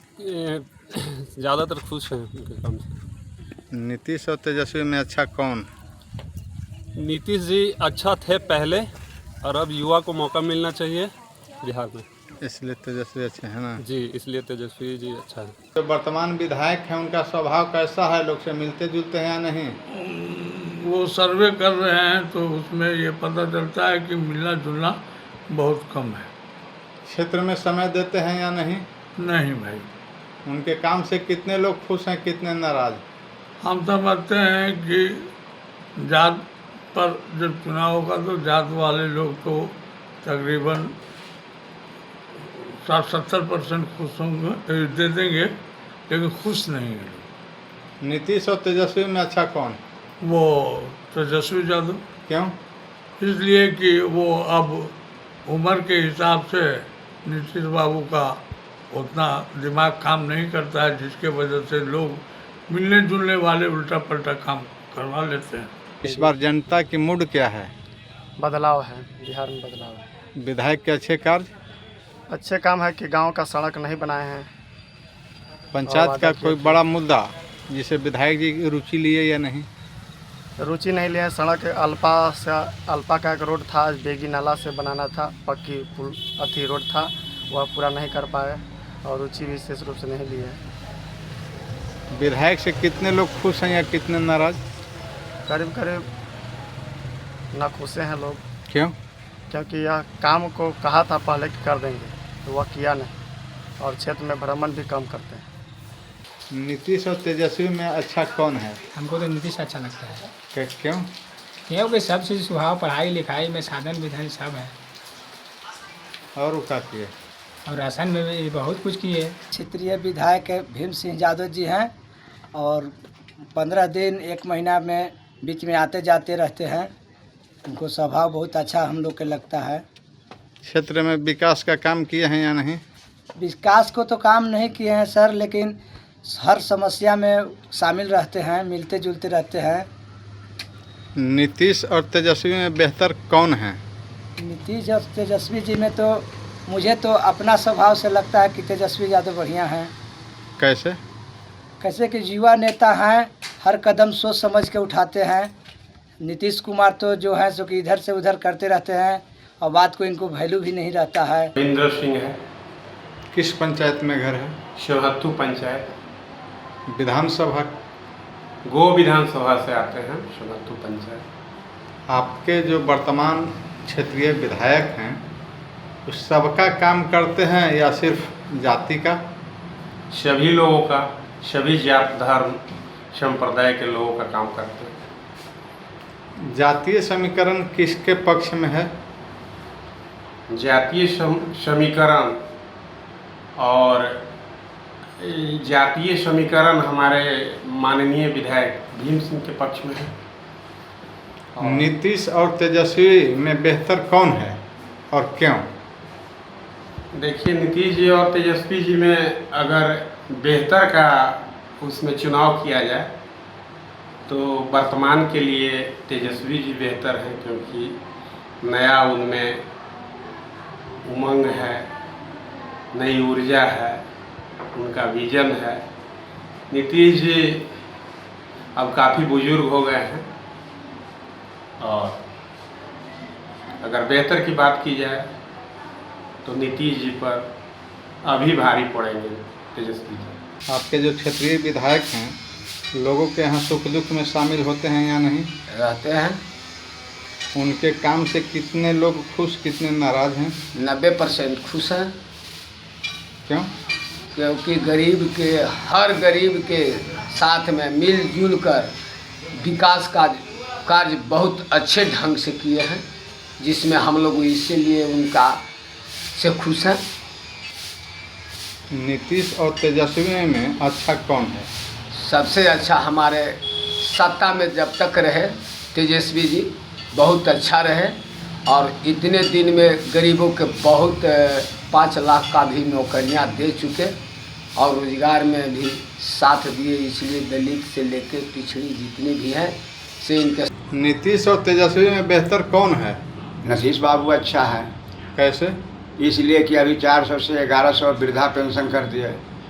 ज़्यादातर खुश हैं उनके काम से। नीतीश और तेजस्वी में अच्छा कौन? नीतीश जी अच्छा थे पहले, और अब युवा को मौका मिलना चाहिए बिहार में, इसलिए तेजस्वी अच्छे हैं ना? जी, इसलिए तेजस्वी जी अच्छा है। तो वर्तमान विधायक हैं, उनका स्वभाव कैसा है? लोग से मिलते जुलते हैं या नहीं? वो सर्वे कर रहे हैं तो उसमें ये पता चलता है कि मिलना जुलना बहुत कम है। क्षेत्र में समय देते हैं या नहीं? नहीं भाई। उनके काम से कितने लोग खुश हैं, कितने नाराज? हम समझते हैं कि जात पर जब चुनाव होगा तो जात वाले लोग तो तकरीबन 60-70% खुश होंगे, दे देंगे, लेकिन खुश नहीं है। नीतीश और तेजस्वी में अच्छा कौन? वो तेजस्वी यादव। क्यों? इसलिए कि वो अब उम्र के हिसाब से नीतीश बाबू का उतना दिमाग काम नहीं करता है, जिसके वजह से लोग मिलने जुलने वाले उल्टा पल्टा काम करवा लेते हैं। इस बार जनता की मूड क्या है? बदलाव है, बिहार में बदलाव है। विधायक के अच्छे कार्य? अच्छे काम है कि गांव का सड़क नहीं बनाए हैं। पंचायत का कोई बड़ा मुद्दा जिसे विधायक जी रुचि लिए या नहीं? रुचि नहीं लिए। सड़क अल्पा का एक रोड था, बेगी नाला से बनाना था, पक्की पुल अथी रोड था, वह पूरा नहीं कर पाए, और रुचि विशेष रूप से नहीं लिए। विधायक से कितने लोग खुश हैं या कितने नाराज? करीब करीब नाखुशे हैं लोग। क्यों? क्योंकि यह काम को कहा था पहले कि कर देंगे, तो वह किया नहीं, और क्षेत्र में भ्रमण भी कम करते हैं। नीतीश और तेजस्वी में अच्छा कौन है? हमको तो नीतीश अच्छा लगता है। क्यों? क्योंकि सब चीज़ स्वभाव, पढ़ाई लिखाई में साधन विधान सब है। और वो क्या किए? और राशन में भी बहुत कुछ किए। क्षेत्रीय विधायक भीम सिंह यादव जी हैं, और 15 दिन 1 महीना में बीच में आते जाते रहते हैं। उनको स्वभाव बहुत अच्छा हम लोग के लगता है। क्षेत्र में विकास का काम किए हैं या नहीं? विकास को तो काम नहीं किए हैं सर, लेकिन हर समस्या में शामिल रहते हैं, मिलते जुलते रहते हैं। नीतीश और तेजस्वी में बेहतर कौन है? नीतीश और तेजस्वी जी में तो मुझे तो अपना स्वभाव से लगता है कि तेजस्वी यादव बढ़िया हैं। कैसे? कैसे कि युवा नेता हैं, हर कदम सोच समझ के उठाते हैं। नीतीश कुमार तो जो है सो कि इधर से उधर करते रहते हैं, और बात को इनको वैल्यू भी नहीं रहता है। इंद्र सिंह है। किस पंचायत में घर है? शिवहत्तू पंचायत। विधानसभा? गो विधानसभा से आते हैं, शिवहत्तू पंचायत। आपके जो वर्तमान क्षेत्रीय विधायक हैं उस सबका काम करते हैं या सिर्फ जाति का? सभी लोगों का, सभी जात धर्म संप्रदाय के लोगों का काम करते हैं। जातीय समीकरण किसके पक्ष में है? जातीय समीकरण और जातीय समीकरण हमारे माननीय विधायक भीम सिंह के पक्ष में है। नीतीश और तेजस्वी में बेहतर कौन है और क्यों? देखिए, नीतीश जी और तेजस्वी जी में अगर बेहतर का उसमें चुनाव किया जाए तो वर्तमान के लिए तेजस्वी जी बेहतर हैं, क्योंकि नया उनमें उमंग है, नई ऊर्जा है, उनका विजन है। नीतीश जी अब काफ़ी बुजुर्ग हो गए हैं और अगर बेहतर की बात की जाए तो नीतीश जी पर अभी भारी पड़ेंगे तेजस्वी जी। आपके जो क्षेत्रीय विधायक हैं, लोगों के यहाँ सुख दुख में शामिल होते हैं या नहीं? रहते हैं। उनके काम से कितने लोग खुश, कितने नाराज हैं? 90% खुश हैं। क्यों? क्योंकि हर गरीब के साथ में मिलजुल कर विकास का कार्य बहुत अच्छे ढंग से किए हैं, जिसमें हम लोग इसीलिए उनका से खुश हैं। नीतीश और तेजस्वी में अच्छा कौन है? सबसे अच्छा हमारे सत्ता में जब तक रहे तेजस्वी जी बहुत अच्छा रहे, और इतने दिन में गरीबों के बहुत 5 लाख का भी नौकरियां दे चुके और रोजगार में भी साथ दिए। इसलिए दलित से लेकर पिछड़ी जितने भी हैं से इनके। नीतीश और तेजस्वी में बेहतर कौन है? नीतीश बाबू अच्छा है। कैसे? इसलिए कि अभी 400 से 1100 वृद्धा पेंशन कर दिया,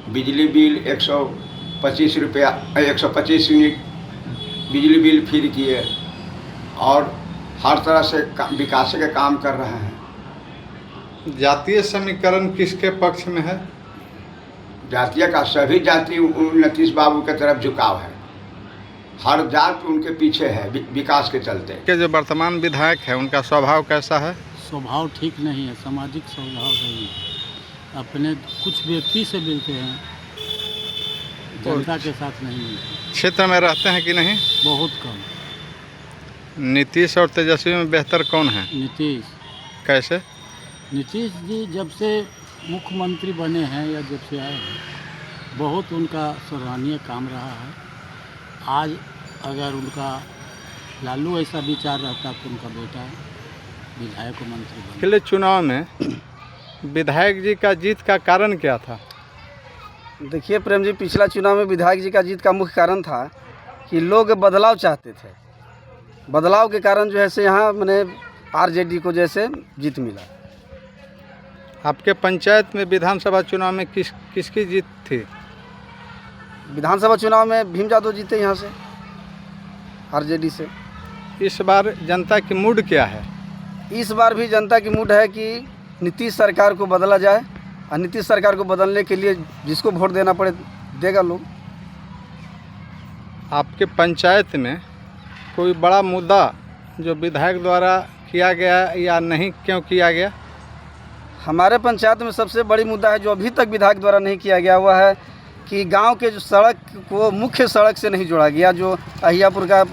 बिजली बिल 125 रुपया 125 यूनिट बिजली बिल फ्री किए और हर तरह से विकास के काम कर रहे हैं। जातीय समीकरण किसके पक्ष में है? जातीय का सभी जाति नीतीश बाबू के तरफ झुकाव है, हर जात उनके पीछे है विकास के चलते। के जो वर्तमान विधायक है उनका स्वभाव कैसा है? स्वभाव ठीक नहीं है, सामाजिक स्वभाव नहीं है। अपने कुछ व्यक्ति से मिलते हैं, जनता के साथ नहीं मिलते। क्षेत्र में रहते हैं कि नहीं? बहुत कम। नीतीश और तेजस्वी में बेहतर कौन है? नीतीश। कैसे? नीतीश जी जब से मुख्यमंत्री बने हैं या जब से आए हैं, बहुत उनका सराहनीय काम रहा है। आज अगर उनका लालू ऐसा विचार रहता तो उनका बेटा विधायक को मंत्री बना। पिछले चुनाव में विधायक जी का जीत का कारण क्या था? देखिए प्रेम जी, पिछला चुनाव में विधायक जी का जीत का मुख्य कारण था कि लोग बदलाव चाहते थे। बदलाव के कारण जो है से यहाँ मैंने आरजेडी को जैसे जीत मिला। आपके पंचायत में विधानसभा चुनाव में किसकी जीत थी? विधानसभा चुनाव में भीम यादव जीते यहाँ से आरजेडी से। इस बार जनता की मूड क्या है? इस बार भी जनता की मूड है कि नीतीश सरकार को बदला जाए, और नीतीश सरकार को बदलने के लिए जिसको वोट देना पड़े देगा लोग। आपके पंचायत में कोई बड़ा मुद्दा जो विधायक द्वारा किया गया या नहीं, क्यों किया गया? हमारे पंचायत में सबसे बड़ी मुद्दा है जो अभी तक विधायक द्वारा नहीं किया गया, वह है कि गांव के जो सड़क को मुख्य सड़क से नहीं जोड़ा गया। जो अहियापुर का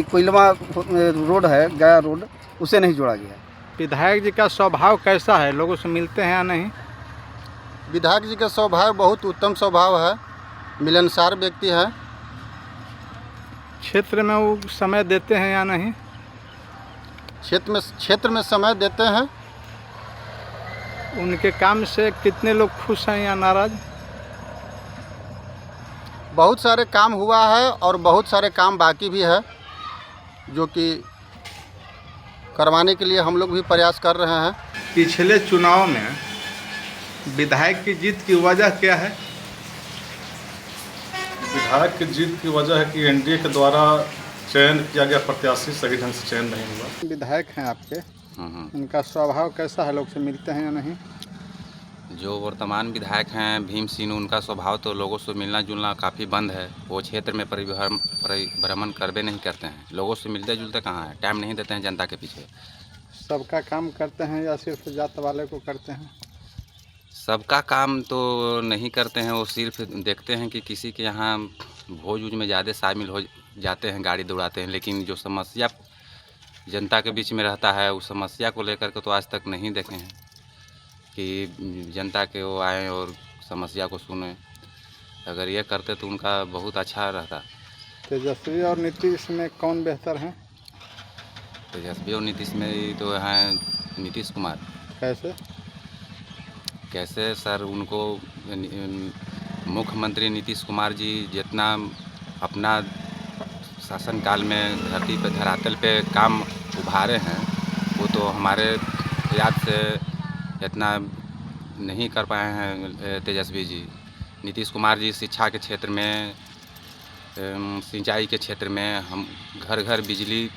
कोयलवा रोड है, गया रोड, उसे नहीं जोड़ा गया। विधायक जी का स्वभाव कैसा है? लोगों से मिलते हैं या नहीं? विधायक जी का स्वभाव बहुत उत्तम स्वभाव है, मिलनसार व्यक्ति है। क्षेत्र में वो समय देते हैं या नहीं? क्षेत्र में समय देते हैं। उनके काम से कितने लोग खुश हैं या नाराज? बहुत सारे काम हुआ है और बहुत सारे काम बाकी भी है, जो कि करवाने के लिए हम लोग भी प्रयास कर रहे हैं। पिछले चुनाव में विधायक की जीत की वजह क्या है? विधायक की जीत की वजह है कि एनडीए के द्वारा चयन किया गया प्रत्याशी सही ढंग से चयन नहीं हुआ। विधायक हैं आपके, उनका स्वभाव कैसा है? लोग से मिलते हैं या नहीं? जो वर्तमान विधायक हैं भीम सिंह, उनका स्वभाव तो लोगों से मिलना जुलना काफ़ी बंद है। वो क्षेत्र में परिभ्रमण करबे नहीं करते हैं, लोगों से मिलते जुलते कहाँ हैं, टाइम नहीं देते हैं जनता के पीछे। सबका काम करते हैं या सिर्फ जात वाले को करते हैं? सबका काम तो नहीं करते हैं, वो सिर्फ देखते हैं कि किसी के यहाँ भोज उज में ज़्यादा शामिल हो जाते हैं, गाड़ी दौड़ाते हैं। लेकिन जो समस्या जनता के बीच में रहता है, उस समस्या को लेकर के तो आज तक नहीं देखे हैं कि जनता के वो आए और समस्या को सुने। अगर ये करते तो उनका बहुत अच्छा रहता। तेजस्वी और नीतीश में कौन बेहतर है? तेजस्वी और नीतीश में तो हैं नीतीश कुमार। कैसे सर, उनको मुख्यमंत्री नीतीश कुमार जी जितना अपना शासनकाल में धरती पे धरातल पे काम उभारे हैं वो तो हमारे याद से इतना नहीं कर पाए हैं तेजस्वी जी। नीतीश कुमार जी शिक्षा के क्षेत्र में, सिंचाई के क्षेत्र में, हम घर घर बिजली,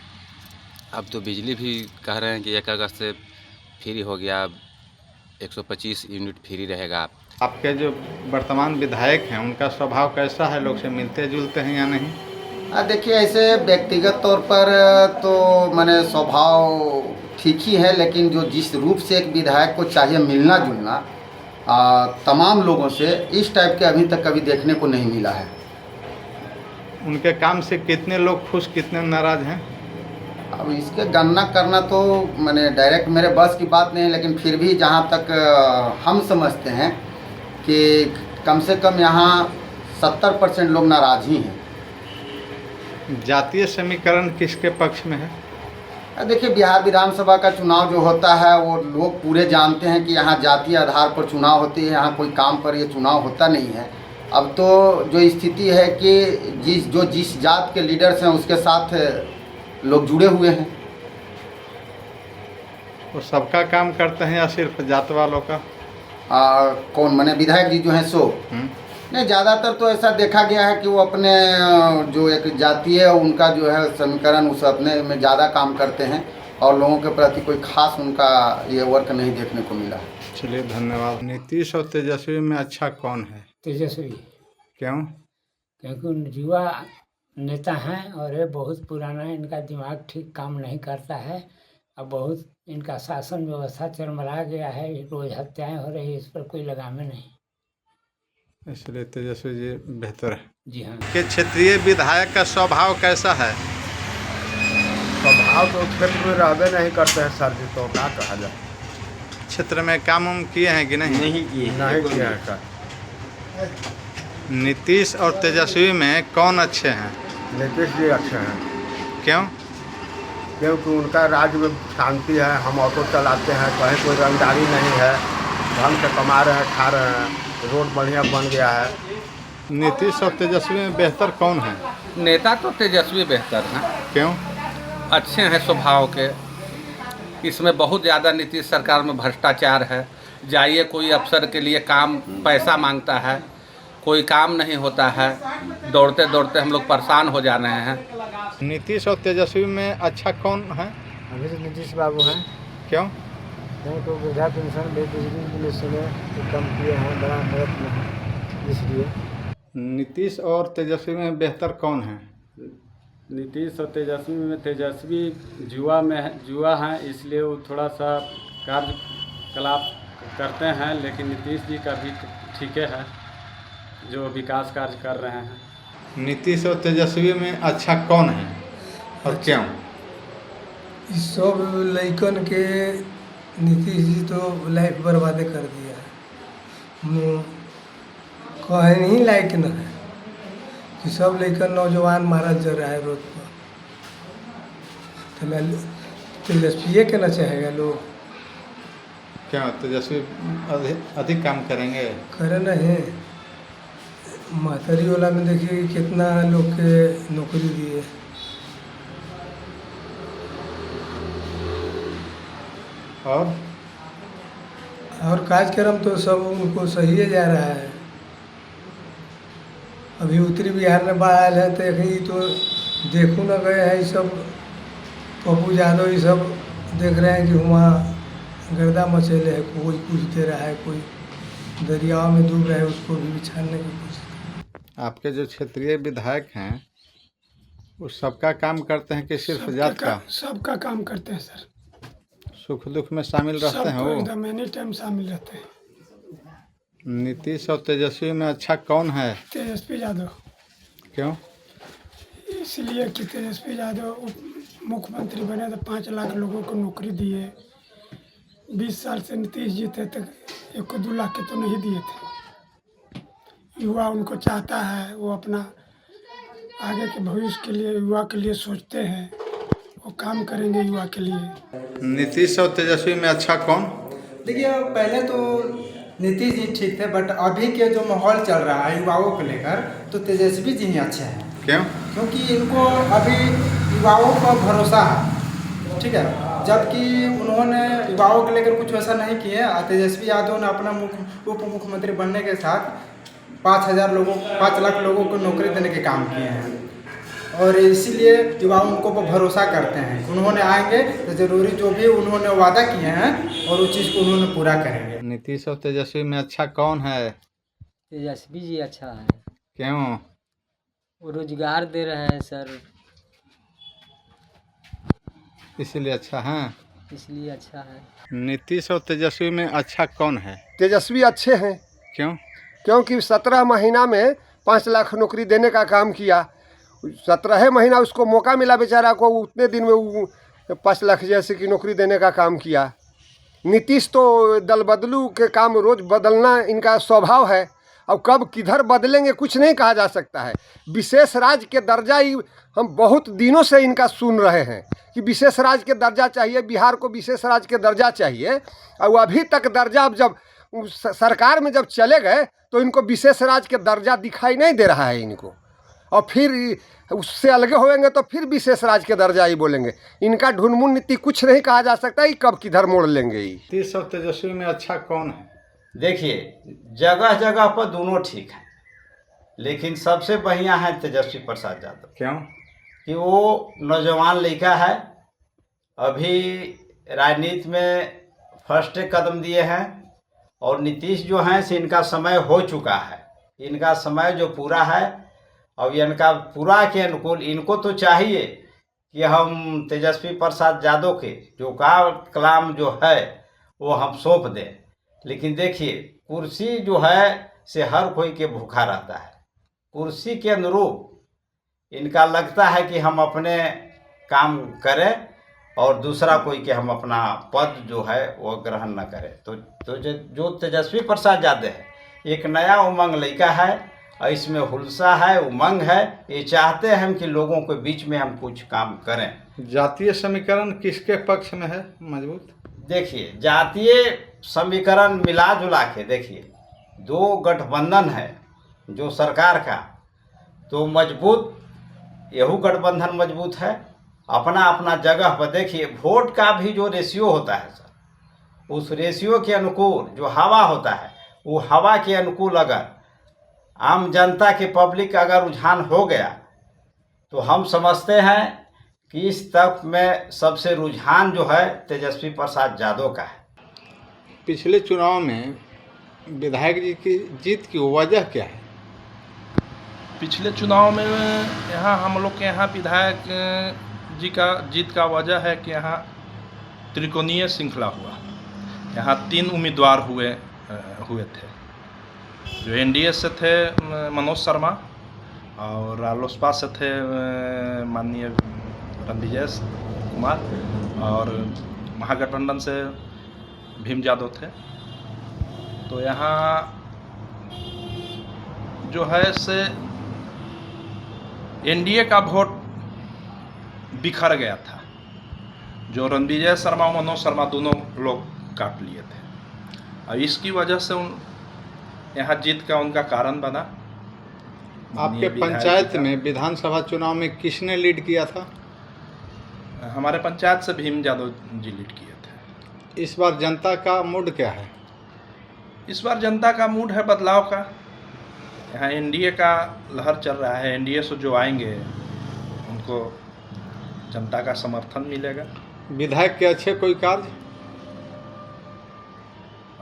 अब तो बिजली भी कह रहे हैं कि 1 अगस्त से फ्री हो गया, 125 यूनिट फ्री रहेगा। आपके जो वर्तमान विधायक हैं उनका स्वभाव कैसा है? लोग से मिलते जुलते हैं या नहीं? देखिए, ऐसे व्यक्तिगत तौर पर तो मैंने स्वभाव ठीक ही है, लेकिन जो जिस रूप से एक विधायक को चाहिए मिलना जुलना तमाम लोगों से, इस टाइप के अभी तक कभी देखने को नहीं मिला है। उनके काम से कितने लोग खुश, कितने नाराज हैं? अब इसके गणना करना तो मैंने डायरेक्ट मेरे बस की बात नहीं है, लेकिन फिर भी जहाँ तक हम समझते हैं कि कम से कम यहाँ 70% लोग नाराज ही हैं। जातीय समीकरण किसके पक्ष में है? देखिए, बिहार विधानसभा का चुनाव जो होता है वो लोग पूरे जानते हैं कि यहाँ जातीय आधार पर चुनाव होती है, यहाँ कोई काम पर ये चुनाव होता नहीं है। अब तो जो स्थिति है कि जिस जात के लीडर्स हैं उसके साथ लोग जुड़े हुए हैं। वो सबका काम करते हैं या सिर्फ जात वालों का? कौन, माने विधायक जी जो हैं सो? नहीं, ज़्यादातर तो ऐसा देखा गया है कि वो अपने जो एक जातीय उनका जो है समीकरण उस अपने में ज़्यादा काम करते हैं और लोगों के प्रति कोई खास उनका ये वर्क नहीं देखने को मिला। चलिए, धन्यवाद। नीतीश और तेजस्वी में अच्छा कौन है? तेजस्वी। क्यों? क्योंकि युवा नेता हैं और ये बहुत पुराना है, इनका दिमाग ठीक काम नहीं करता है। अब बहुत इनका शासन व्यवस्था चरमरा गया है, रोज हत्याएं हो रही है, इस पर कोई लगामे नहीं। इसलिए तेजस्वी जी बेहतर है। जी हाँ। के क्षेत्रीय विधायक का स्वभाव कैसा है? स्वभाव तो क्षेत्र में रहबे नहीं करते हैं सर जी, तो क्या कहा जाए। क्षेत्र में काम उम किए हैं कि नहीं? नहीं किए हैं। नीतीश और तेजस्वी में कौन अच्छे हैं? नीतीश जी अच्छे हैं। क्यों? क्योंकि उनका राज्य में शांति है, हम ऑटो चलाते हैं, कहीं कोई रंगदारी नहीं है, ढंग से कमा रहे हैं, खा रहे हैं, रोड बढ़िया बन गया है। नीतीश और तेजस्वी में बेहतर कौन है? नेता तो तेजस्वी बेहतर हैं। क्यों? अच्छे हैं स्वभाव के। इसमें बहुत ज़्यादा नीतीश सरकार में भ्रष्टाचार है। जाइए, कोई अफसर के लिए काम पैसा मांगता है, कोई काम नहीं होता है, दौड़ते दौड़ते हम लोग परेशान हो जा रहे हैं। नीतीश और तेजस्वी में अच्छा कौन है? अभी तो नीतीश बाबू हैं। क्यों? तो वृद्धा पेंशन बिजली सुने तो कम किए हैं, बड़ा मदद में है, इसलिए। नीतीश और तेजस्वी में बेहतर कौन है? नीतीश और तेजस्वी में तेजस्वी जुआ हैं, इसलिए वो थोड़ा सा कार्यकलाप करते हैं, लेकिन नीतीश जी का भी ठीक है जो विकास कार्य कर रहे हैं। नीतीश और तेजस्वी में अच्छा कौन है और क्यों? इस सब लइकन के नीतीश जी तो लाइफ बर्बादे कर दिया है। कहे नहीं लायक न है कि सब लइकन नौजवान मारल जा रहा है रोड पर। तेजस्वी के न चाहेगा लोग। क्या तेजस्वी अधिक काम करेंगे? करे नहीं। महतरी वाला में देखिए कितना लोग के नौकरी दिए। और कार्यक्रम तो सब उनको सही जा रहा है। अभी उत्तरी बिहार में बाढ़ आयल है तो यही तो देखू न गए हैं, ये सब पप्पू यादव ये सब देख रहे हैं कि वहाँ गर्दा मचेले है, कोई कुछ दे रहा है, कोई दरियाओं में डूब रहा है, उसको भी बिछाने की कोशिश। आपके जो क्षेत्रीय विधायक हैं वो सबका काम करते हैं कि सिर्फ जात का? सबका काम करते हैं सर। सुख दुख में शामिल रहते हैं वो? एकदम एनी टाइम शामिल रहते हैं। नीतीश और तेजस्वी में अच्छा कौन है? तेजस्वी यादव। क्यों? इसलिए कि तेजस्वी यादव मुख्यमंत्री बने तो 5 लाख लोगों को नौकरी दिए। 20 साल से नीतीश जी थे तक 1-2 लाख के तो नहीं दिए थे। युवा उनको चाहता है, वो अपना आगे के भविष्य के लिए युवा के लिए सोचते हैं, वो काम करेंगे युवा के लिए। नीतीश और तेजस्वी में अच्छा कौन? देखिए पहले तो नीतीश जी ठीक थे, बट अभी के जो माहौल चल रहा है युवाओं को लेकर तो तेजस्वी जी ही अच्छे हैं। क्यों? क्योंकि इनको अभी युवाओं पर भरोसा है, ठीक है, जबकि उन्होंने युवाओं को लेकर कुछ वैसा नहीं किए। तेजस्वी यादव ने अपना उप मुख्यमंत्री बनने के साथ 5 लाख लोगों को नौकरी देने के काम किए हैं, और इसीलिए युवा उनको पर भरोसा करते हैं। उन्होंने आएंगे तो जरूरी जो भी उन्होंने वादा किए हैं और उस चीज़ को उन्होंने पूरा करेंगे। नीतीश और तेजस्वी में अच्छा कौन है? तेजस्वी जी अच्छा है। क्यों? वो रोजगार दे रहे हैं सर, इसीलिए अच्छा है। इसलिए अच्छा है। नीतीश और तेजस्वी में अच्छा कौन है? तेजस्वी अच्छे हैं। क्यों? क्योंकि 17 महीना में 5 लाख नौकरी देने का काम किया। 17 महीना उसको मौका मिला बेचारा को, उतने दिन में वो 5 लाख जैसे की नौकरी देने का काम किया। नीतीश तो दल बदलू के काम रोज़ बदलना इनका स्वभाव है, और कब किधर बदलेंगे कुछ नहीं कहा जा सकता है। विशेष राज्य के दर्जा ही हम बहुत दिनों से इनका सुन रहे हैं कि विशेष राज्य के दर्जा चाहिए, बिहार को विशेष राज्य के दर्जा चाहिए, और अभी तक दर्जा अब जब सरकार में जब चले गए तो इनको विशेष राज्य के दर्जा दिखाई नहीं दे रहा है इनको, और फिर उससे अलग होएंगे तो फिर विशेष राज्य के दर्जा ही बोलेंगे। इनका ढुनमुन नीति कुछ नहीं कहा जा सकता कि कब किधर मोड़ लेंगे। नीतीश और तेजस्वी में अच्छा कौन है? देखिए जगह जगह पर दोनों ठीक है, लेकिन सबसे बढ़िया है तेजस्वी प्रसाद यादव। क्यों? कि वो नौजवान लड़का है, अभी राजनीति में फर्स्ट कदम दिए हैं, और नीतीश जो हैं से इनका समय हो चुका है। इनका समय जो पूरा है, अब इनका पूरा के अनुकूल इनको तो चाहिए कि हम तेजस्वी प्रसाद यादव के जो कलाम जो है वो हम सौंप दें। लेकिन देखिए कुर्सी जो है से हर कोई के भूखा रहता है, कुर्सी के अनुरूप इनका लगता है कि हम अपने काम करें और दूसरा कोई के हम अपना पद जो है वो ग्रहण न करें। तो जो तेजस्वी प्रसाद यादव है एक नया उमंग लड़का है, और इसमें हुलसा है, उमंग है, ये चाहते हैं हम कि लोगों के बीच में हम कुछ काम करें। जातीय समीकरण किसके पक्ष में है मजबूत? देखिए जातीय समीकरण मिला जुला के देखिए 2 गठबंधन है जो सरकार का, तो मजबूत यहू गठबंधन मजबूत है अपना अपना जगह पर। देखिए वोट का भी जो रेशियो होता है सर, उस रेशियो के अनुकूल जो हवा होता है, वो हवा के अनुकूल अगर आम जनता के पब्लिक का अगर रुझान हो गया तो हम समझते हैं कि इस तक में सबसे रुझान जो है तेजस्वी प्रसाद यादव का है। पिछले चुनाव में विधायक जी की जीत की वजह क्या है? पिछले चुनाव में यहाँ हम लोग के यहाँ विधायक जी का जीत का वजह है कि यहाँ त्रिकोणीय श्रृंखला हुआ। यहाँ 3 उम्मीदवार हुए थे। जो एनडीए से थे मनोज शर्मा, और रालोसपा से थे माननीय रणविजय कुमार, और महागठबंधन से भीम यादव थे। तो यहाँ जो है से एनडीए का वोट बिखर गया था, जो रणविजय शर्मा और मनोज शर्मा दोनों लोग काट लिए थे, और इसकी वजह से यहाँ जीत का उनका कारण बना। आपके पंचायत में विधानसभा चुनाव में किसने लीड किया था? हमारे पंचायत से भीम यादव जी लीड किए थे। इस बार जनता का मूड क्या है? इस बार जनता का मूड है बदलाव का। यहाँ एनडीए का लहर चल रहा है, एनडीए से जो आएंगे उनको जनता का समर्थन मिलेगा। विधायक के अच्छे कोई कार्य?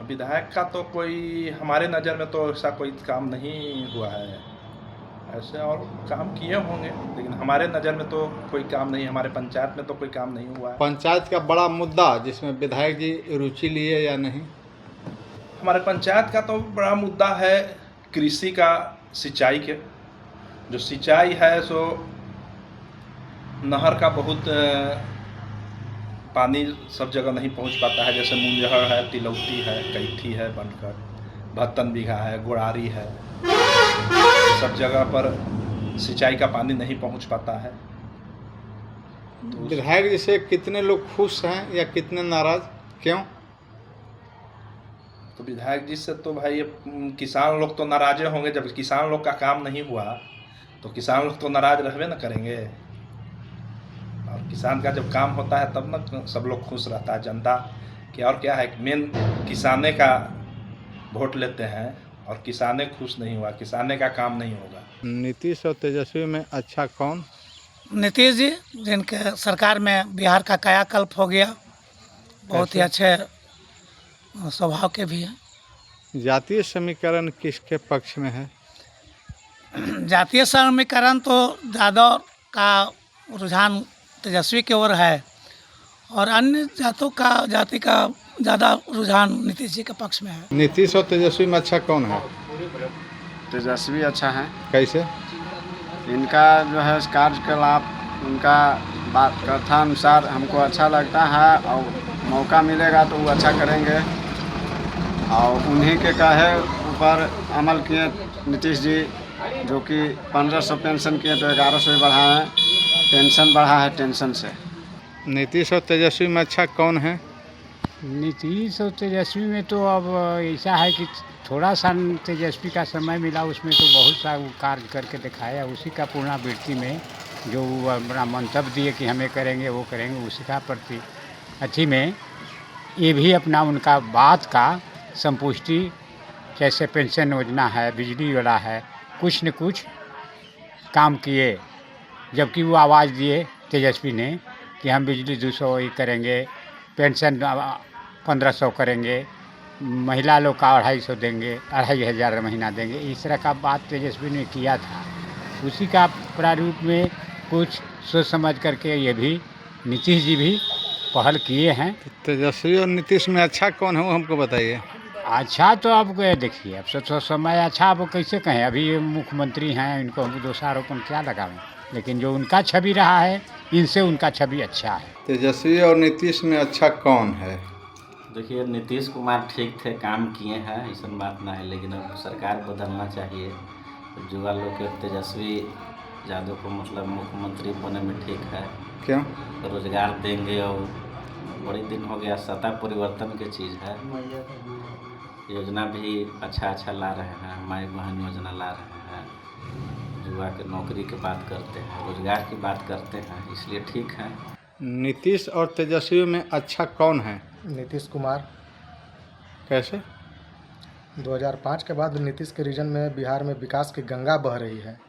विधायक का तो कोई हमारे नज़र में तो ऐसा कोई काम नहीं हुआ है, ऐसे और काम किए होंगे, लेकिन हमारे नज़र में तो कोई काम नहीं, हमारे पंचायत में तो कोई काम नहीं हुआ है। पंचायत का बड़ा मुद्दा जिसमें विधायक जी रुचि लिए या नहीं? हमारे पंचायत का तो बड़ा मुद्दा है कृषि का, सिंचाई के। जो सिंचाई है सो नहर का बहुत पानी सब जगह नहीं पहुंच पाता है, जैसे मुंजहर है, तिलौती है, कैथी है, बनकर 72 बीघा है, गोड़ारी है, सब जगह पर सिंचाई का पानी नहीं पहुंच पाता है। विधायक जी से कितने लोग खुश हैं या कितने नाराज, क्यों? तो विधायक जी से तो भाई किसान लोग तो नाराज होंगे। जब किसान लोग का काम नहीं हुआ तो किसान लोग तो नाराज रहबे न करेंगे। और किसान का जब काम होता है तब न सब लोग खुश रहता है, जनता कि और क्या है, मेन किसाने का वोट लेते हैं और किसाने खुश नहीं हुआ, किसाने का काम नहीं होगा। नीतीश और तेजस्वी में अच्छा कौन? नीतीश जी, जिनके सरकार में बिहार का कायाकल्प हो गया, बहुत ही अच्छे स्वभाव के भी हैं। जातीय समीकरण किसके पक्ष में है? जातीय समीकरण तो ज़्यादा का रुझान तेजस्वी की ओर है और अन्य जाति का ज़्यादा रुझान नीतीश जी के पक्ष में है। नीतीश और तेजस्वी में अच्छा कौन है? तेजस्वी अच्छा है। कैसे? इनका जो है कार्यकलाप, उनका बात कथानुसार हमको अच्छा लगता है और मौका मिलेगा तो वो अच्छा करेंगे। और उन्हीं के कहे ऊपर अमल किए नीतीश जी, जो कि 1500 पेंशन किए तो 1100 बढ़ाए, पेंशन बढ़ा है टेंशन से। नीतीश और तेजस्वी में अच्छा कौन है? नीतीश और तेजस्वी में तो अब ऐसा है कि थोड़ा सा तेजस्वी का समय मिला, उसमें तो बहुत सा वो कार्य करके दिखाया। उसी का पुनरावृत्ति में जो वो अपना मंतव्य दिए कि हमें करेंगे वो करेंगे, उसी का प्रति अथी में ये भी अपना उनका बात का संपुष्टि, जैसे पेंशन योजना है, बिजली वाला है, कुछ न कुछ काम किए। जबकि वो आवाज़ दिए तेजस्वी ने कि हम बिजली 200 ही करेंगे, पेंशन 1500 करेंगे, महिला लोग का 250 देंगे, 2500 महीना देंगे, इस तरह का बात तेजस्वी ने किया था। उसी का प्रारूप में कुछ सोच समझ करके ये भी नीतीश जी भी पहल किए हैं। तेजस्वी और नीतीश में अच्छा कौन है वो हमको बताइए। अच्छा तो अब देखिए, अब सोचो समय अच्छा, अब कैसे कहें, अभी ये मुख्यमंत्री हैं, इनको हम दोषारोपण क्या लगावें, लेकिन जो उनका छवि रहा है इनसे उनका छवि अच्छा है। तेजस्वी और नीतीश में अच्छा कौन है? देखिए, नीतीश कुमार ठीक थे, काम किए हैं, ऐसा बात ना है, लेकिन अब सरकार बदलना चाहिए। युवा लोग के तेजस्वी यादव को मतलब मुख्यमंत्री बने में ठीक है। क्यों? रोजगार देंगे और बड़े दिन हो गया, सत्ता परिवर्तन की चीज़ है। योजना भी अच्छा ला रहे हैं, माई बहन योजना ला रहे हैं, युवा के नौकरी की बात करते हैं, रोजगार की बात करते हैं, इसलिए ठीक है। नीतीश और तेजस्वी में अच्छा कौन है? नीतीश कुमार। कैसे? 2005 के बाद नीतीश के रीजन में बिहार में विकास की गंगा बह रही है।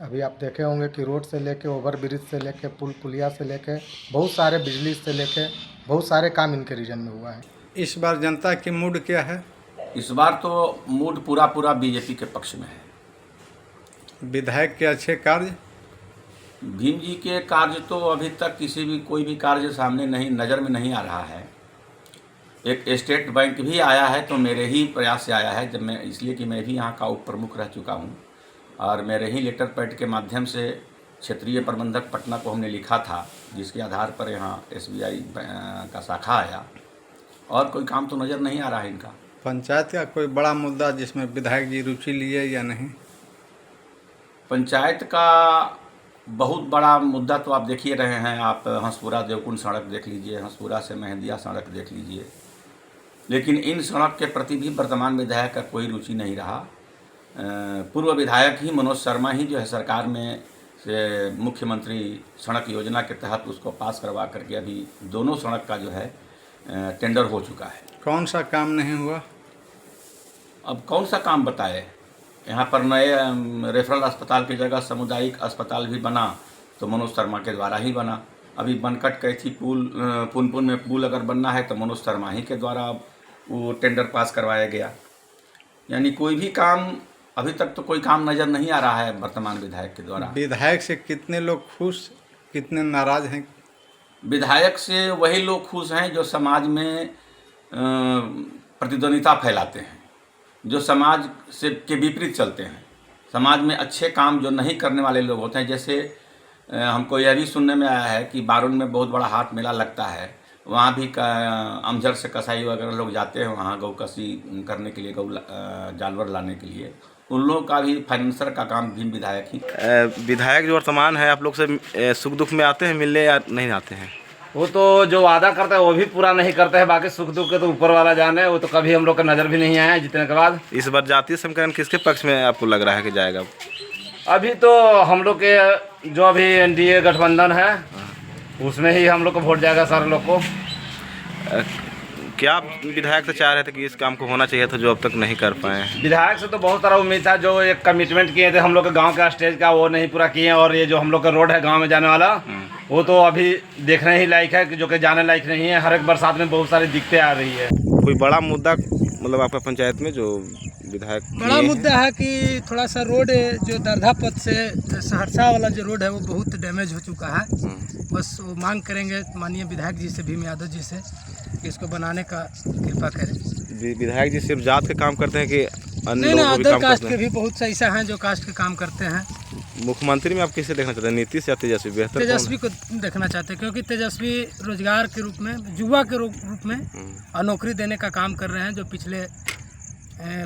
अभी आप देखे होंगे कि रोड से लेके ओवर ब्रिज से लेके पुल पुलिया से लेके बहुत सारे बिजली से लेके बहुत सारे काम इनके रीजन में हुआ है। इस बार जनता की मूड क्या है? इस बार तो मूड पूरा बीजेपी के पक्ष में है। विधायक के अच्छे कार्य? भीम जी के कार्य तो अभी तक किसी भी कोई भी कार्य सामने नहीं, नज़र में नहीं आ रहा है। एक स्टेट बैंक भी आया है तो मेरे ही प्रयास से आया है, जब मैं इसलिए कि मैं भी यहाँ का उप प्रमुख रह चुका हूँ और मेरे ही लेटर पैड के माध्यम से क्षेत्रीय प्रबंधक पटना को हमने लिखा था, जिसके आधार पर यहाँ SBI का शाखा आया और कोई काम तो नज़र नहीं आ रहा है इनका। पंचायत का कोई बड़ा मुद्दा जिसमें विधायक जी रुचि लिए या नहीं? पंचायत का बहुत बड़ा मुद्दा तो आप देख ही रहे हैं। आप हंसपुरा देवकुंड सड़क देख लीजिए, हंसपुरा से मेहंदिया सड़क देख लीजिए, लेकिन इन सड़क के प्रति भी वर्तमान विधायक का कोई रुचि नहीं रहा। पूर्व विधायक ही मनोज शर्मा ही जो है सरकार में से मुख्यमंत्री सड़क योजना के तहत उसको पास करवा करके अभी दोनों सड़क का जो है टेंडर हो चुका है। कौन सा काम नहीं हुआ? अब कौन सा काम बताए? यहाँ पर नए रेफरल अस्पताल की जगह सामुदायिक अस्पताल भी बना तो मनोज शर्मा के द्वारा ही बना। अभी बनकट कैथी पुल पुनपुन में पुल अगर बनना है तो मनोज शर्मा ही के द्वारा वो टेंडर पास करवाया गया। यानी कोई भी काम अभी तक तो कोई काम नज़र नहीं आ रहा है वर्तमान विधायक के द्वारा। विधायक से कितने लोग खुश, कितने नाराज हैं? विधायक से वही लोग खुश हैं जो समाज में प्रतिद्वंदिता फैलाते हैं, जो समाज से के विपरीत चलते हैं, समाज में अच्छे काम जो नहीं करने वाले लोग होते हैं। जैसे हमको यह भी सुनने में आया है कि बारुण में बहुत बड़ा हाट मेला लगता है, वहाँ भी अमझर से कसाई वगैरह लोग जाते हैं वहाँ गौ कसी करने के लिए, गौ जानवर लाने के लिए, उन लोगों का भी फाइनेंसर का काम भीम विधायक ही। विधायक जो वर्तमान है आप लोग से सुख दुख में आते हैं मिलने या नहीं आते हैं? वो तो जो वादा करता है वो भी पूरा नहीं करते हैं, बाकी सुख दुख के तो ऊपर वाला जाने, वो तो कभी हम लोग का नज़र भी नहीं आया है जितने के बाद। इस बार जातीय समीकरण किसके पक्ष में आपको लग रहा है कि जाएगा? अभी तो हम लोग के जो अभी एनडीए गठबंधन है उसमें ही हम लोग को वोट जाएगा सारे लोग को। क्या विधायक से चाह रहे थे कि इस काम को होना चाहिए था जो अब तक नहीं कर पाए हैं? विधायक से तो बहुत सारा उम्मीद था, जो एक कमिटमेंट किए थे हम लोग के गांव का स्टेज का वो नहीं पूरा किए, और ये जो हम लोग का रोड है गांव में जाने वाला वो तो अभी देखने ही लायक है कि जो कि जाने लायक नहीं है। हर एक बरसात में बहुत सारी दिक्कतें आ रही है। कोई बड़ा मुद्दा मतलब आपका पंचायत में जो विधायक बड़ा मुद्दा है कि थोड़ा सा रोड जो दरधा पथ से सहरसा वाला जो रोड है वो बहुत डैमेज हो चुका है। बस वो मांग करेंगे माननीय विधायक जी से, भीम यादव जी से, कि इसको बनाने का कृपा करें। विधायक जी सिर्फ जात के काम करते हैं कि अन्य नहीं, लोगों को भी अदर काम कास्ट करते के हैं? भी बहुत सा ऐसा हैं जो कास्ट के काम करते हैं। मुख्यमंत्री में आप किसे देखना चाहते हैं, नीतीश या तेजस्वी? बेहतर तेजस्वी को देखना चाहते हैं क्योंकि तेजस्वी रोजगार के रूप में, युवा के रूप में और नौकरी देने का काम कर रहे हैं। जो पिछले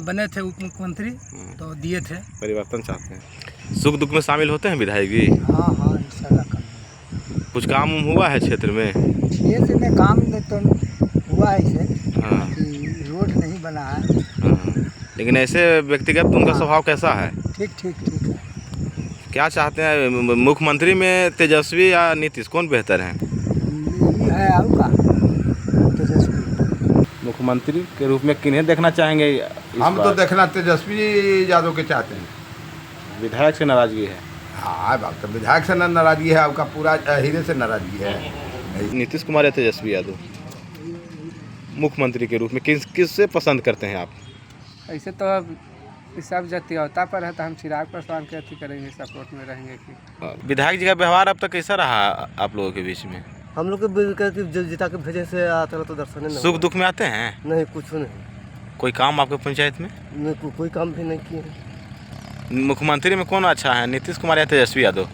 बने थे उप मुख्यमंत्री तो दिए थे। परिवर्तन चाहते हैं। सुख दुख में शामिल होते हैं विधायक जी? हाँ हाँ इंशाल्लाह। कुछ काम हुआ है क्षेत्र में? क्षेत्र में काम तो हुआ है इसे, हाँ। रोड नहीं बना है। हाँ। लेकिन ऐसे व्यक्तिगत उनका स्वभाव कैसा है? ठीक ठीक ठीक है। क्या चाहते हैं मुख्यमंत्री में, तेजस्वी या नीतीश, कौन बेहतर है? है आपका तेजस्वी। मुख्यमंत्री के रूप में किन्हें देखना चाहेंगे? हम तो देखना तेजस्वी यादव के चाहते हैं। विधायक से नाराजगी है? हाँ बात तो विधायक से नाराजगी है, आपका पूरा हीरे से नाराजगी है। नीतीश कुमार या तेजस्वी यादव मुख्यमंत्री के रूप में किससे पसंद करते हैं आप? ऐसे तो अब सब जातीयता पर है तो हम चिराग पासवान के अथी करेंगे, सपोर्ट में रहेंगे। कि विधायक जी का व्यवहार अब तक कैसा रहा आप लोगों के बीच में? हम लोग के जिता के भेजे से आता तो दर्शन नहीं। सुख दुख में आते हैं? नहीं, कुछ नहीं। कोई काम आपके पंचायत में? नहीं, कोई काम भी नहीं किए। मुख्यमंत्री में कौन अच्छा है, नीतीश कुमार या तेजस्वी यादव?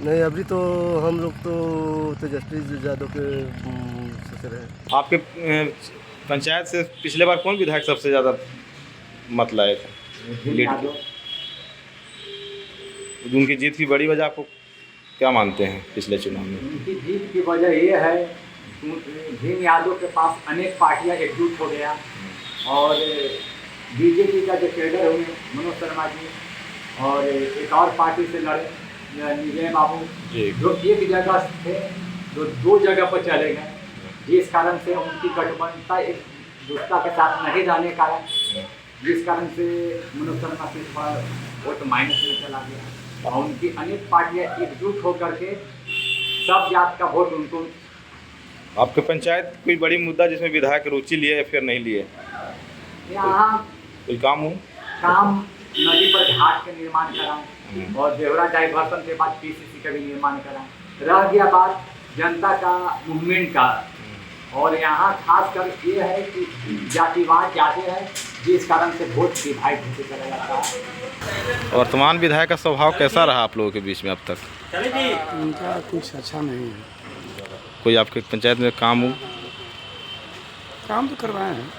नहीं, अभी तो हम लोग तो तेजस्वी यादव के सोच रहे हैं। आपके पंचायत से पिछले बार कौन विधायक सबसे ज़्यादा मत लाए थे? उनकी जीत की बड़ी वजह आपको क्या मानते हैं पिछले चुनाव में? उनकी जीत की वजह ये है भीम यादव के पास अनेक पार्टियां एकजुट हो गया, और बीजेपी का जो कैडर हुए मनोज शर्मा जी और एक और पार्टी से लड़े निजय बाबू, जो एक जगह थे जो दो जगह पर चले गए, जिस कारण से उनकी गठबंधन एक दूसरा के साथ नहीं जाने के कारण, जिस कारण से मनोज शर्मा से वोट माइनस में चला गया, और उनकी अनेक पार्टियां एकजुट होकर के सब जात का वोट उनको। आपके पंचायत कोई बड़ी मुद्दा जिसमें विधायक रुचि लिए या फिर नहीं लिए? यहाँ कोई काम हो? काम नदी पर घाट के निर्माण कराएं और देवरा डाइवर्सन के बाद पीसीसी का भी निर्माण कराएं। रह गया बात जनता का मूवमेंट का, और यहाँ खासकर ये है कि जातिवाद ज़्यादा है, जिस कारण से वोट डिवाइड होते चला जाता है। वर्तमान विधायक का स्वभाव कैसा रहा आप लोगों के बीच में अब तक? उनका कुछ अच्छा नहीं है। कोई आपके पंचायत में काम हो? काम तो करवाए हैं।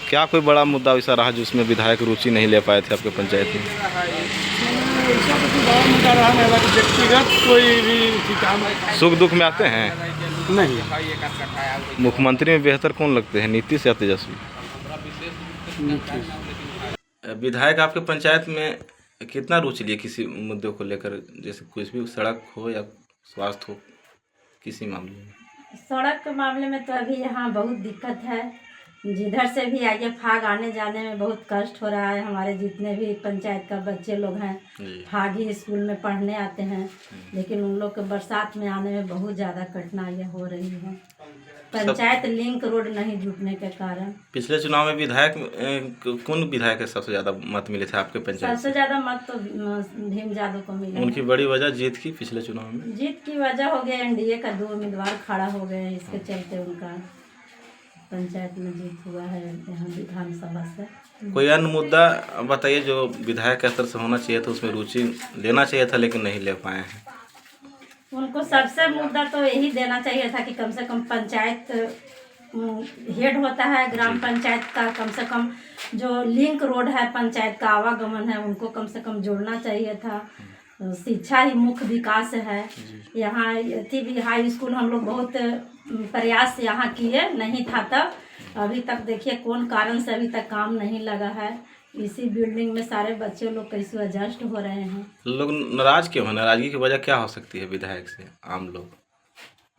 क्या कोई बड़ा मुद्दा ऐसा रहा जिसमें विधायक रुचि नहीं ले पाए थे आपके पंचायत में? ऐसा तो कोई बड़ा मुद्दा रहा नहीं, हालांकि व्यक्तिगत कोई भी काम। सुख दुख में आते हैं? नहीं। मुख्यमंत्री में बेहतर कौन लगते हैं, नीतीश या तेजस्वी? विधायक आपके पंचायत में कितना रुचि लिए किसी मुद्दे को लेकर, जैसे कुछ भी सड़क हो या स्वास्थ्य हो, किसी मामले में? सड़क के मामले में तो अभी यहाँ बहुत दिक्कत है। जिधर से भी आइए फाग आने जाने में बहुत कष्ट हो रहा है। हमारे जितने भी पंचायत का बच्चे लोग हैं फाग ही स्कूल में पढ़ने आते हैं, लेकिन उन लोग के बरसात में आने में बहुत ज़्यादा कठिनाइयाँ हो रही हैं। पंचायत लिंक रोड नहीं जुटने के कारण। पिछले चुनाव में विधायक कौन विधायक के सबसे ज़्यादा मत मिले थे आपके पंचायत? सबसे ज़्यादा मत तो भीम यादव को मिले। उनकी बड़ी वजह जीत की पिछले चुनाव में? जीत की वजह हो गया एनडीए का 2 उम्मीदवार खड़ा हो गए, इसके चलते उनका पंचायत में जीत हुआ है यहाँ विधानसभा से। कोई अन्य मुद्दा बताइए जो विधायक के स्तर से होना चाहिए था, उसमें रुचि लेना चाहिए था लेकिन नहीं ले पाए हैं? उनको सबसे मुद्दा तो यही देना चाहिए था कि कम से कम पंचायत हेड होता है ग्राम पंचायत का, कम से कम जो लिंक रोड है पंचायत का आवागमन है उनको कम से कम जोड़ना चाहिए था। शिक्षा ही मुख्य विकास है। यहाँ अति भी हाई स्कूल हम लोग बहुत प्रयास यहाँ किए, नहीं था तब, अभी तक देखिए कौन कारण से अभी तक काम नहीं लगा है। इसी बिल्डिंग में सारे बच्चे लोग कैसे एडजस्ट हो रहे हैं। लोग नाराज क्यों है? नाराजगी की वजह क्या हो सकती है विधायक से? आम लोग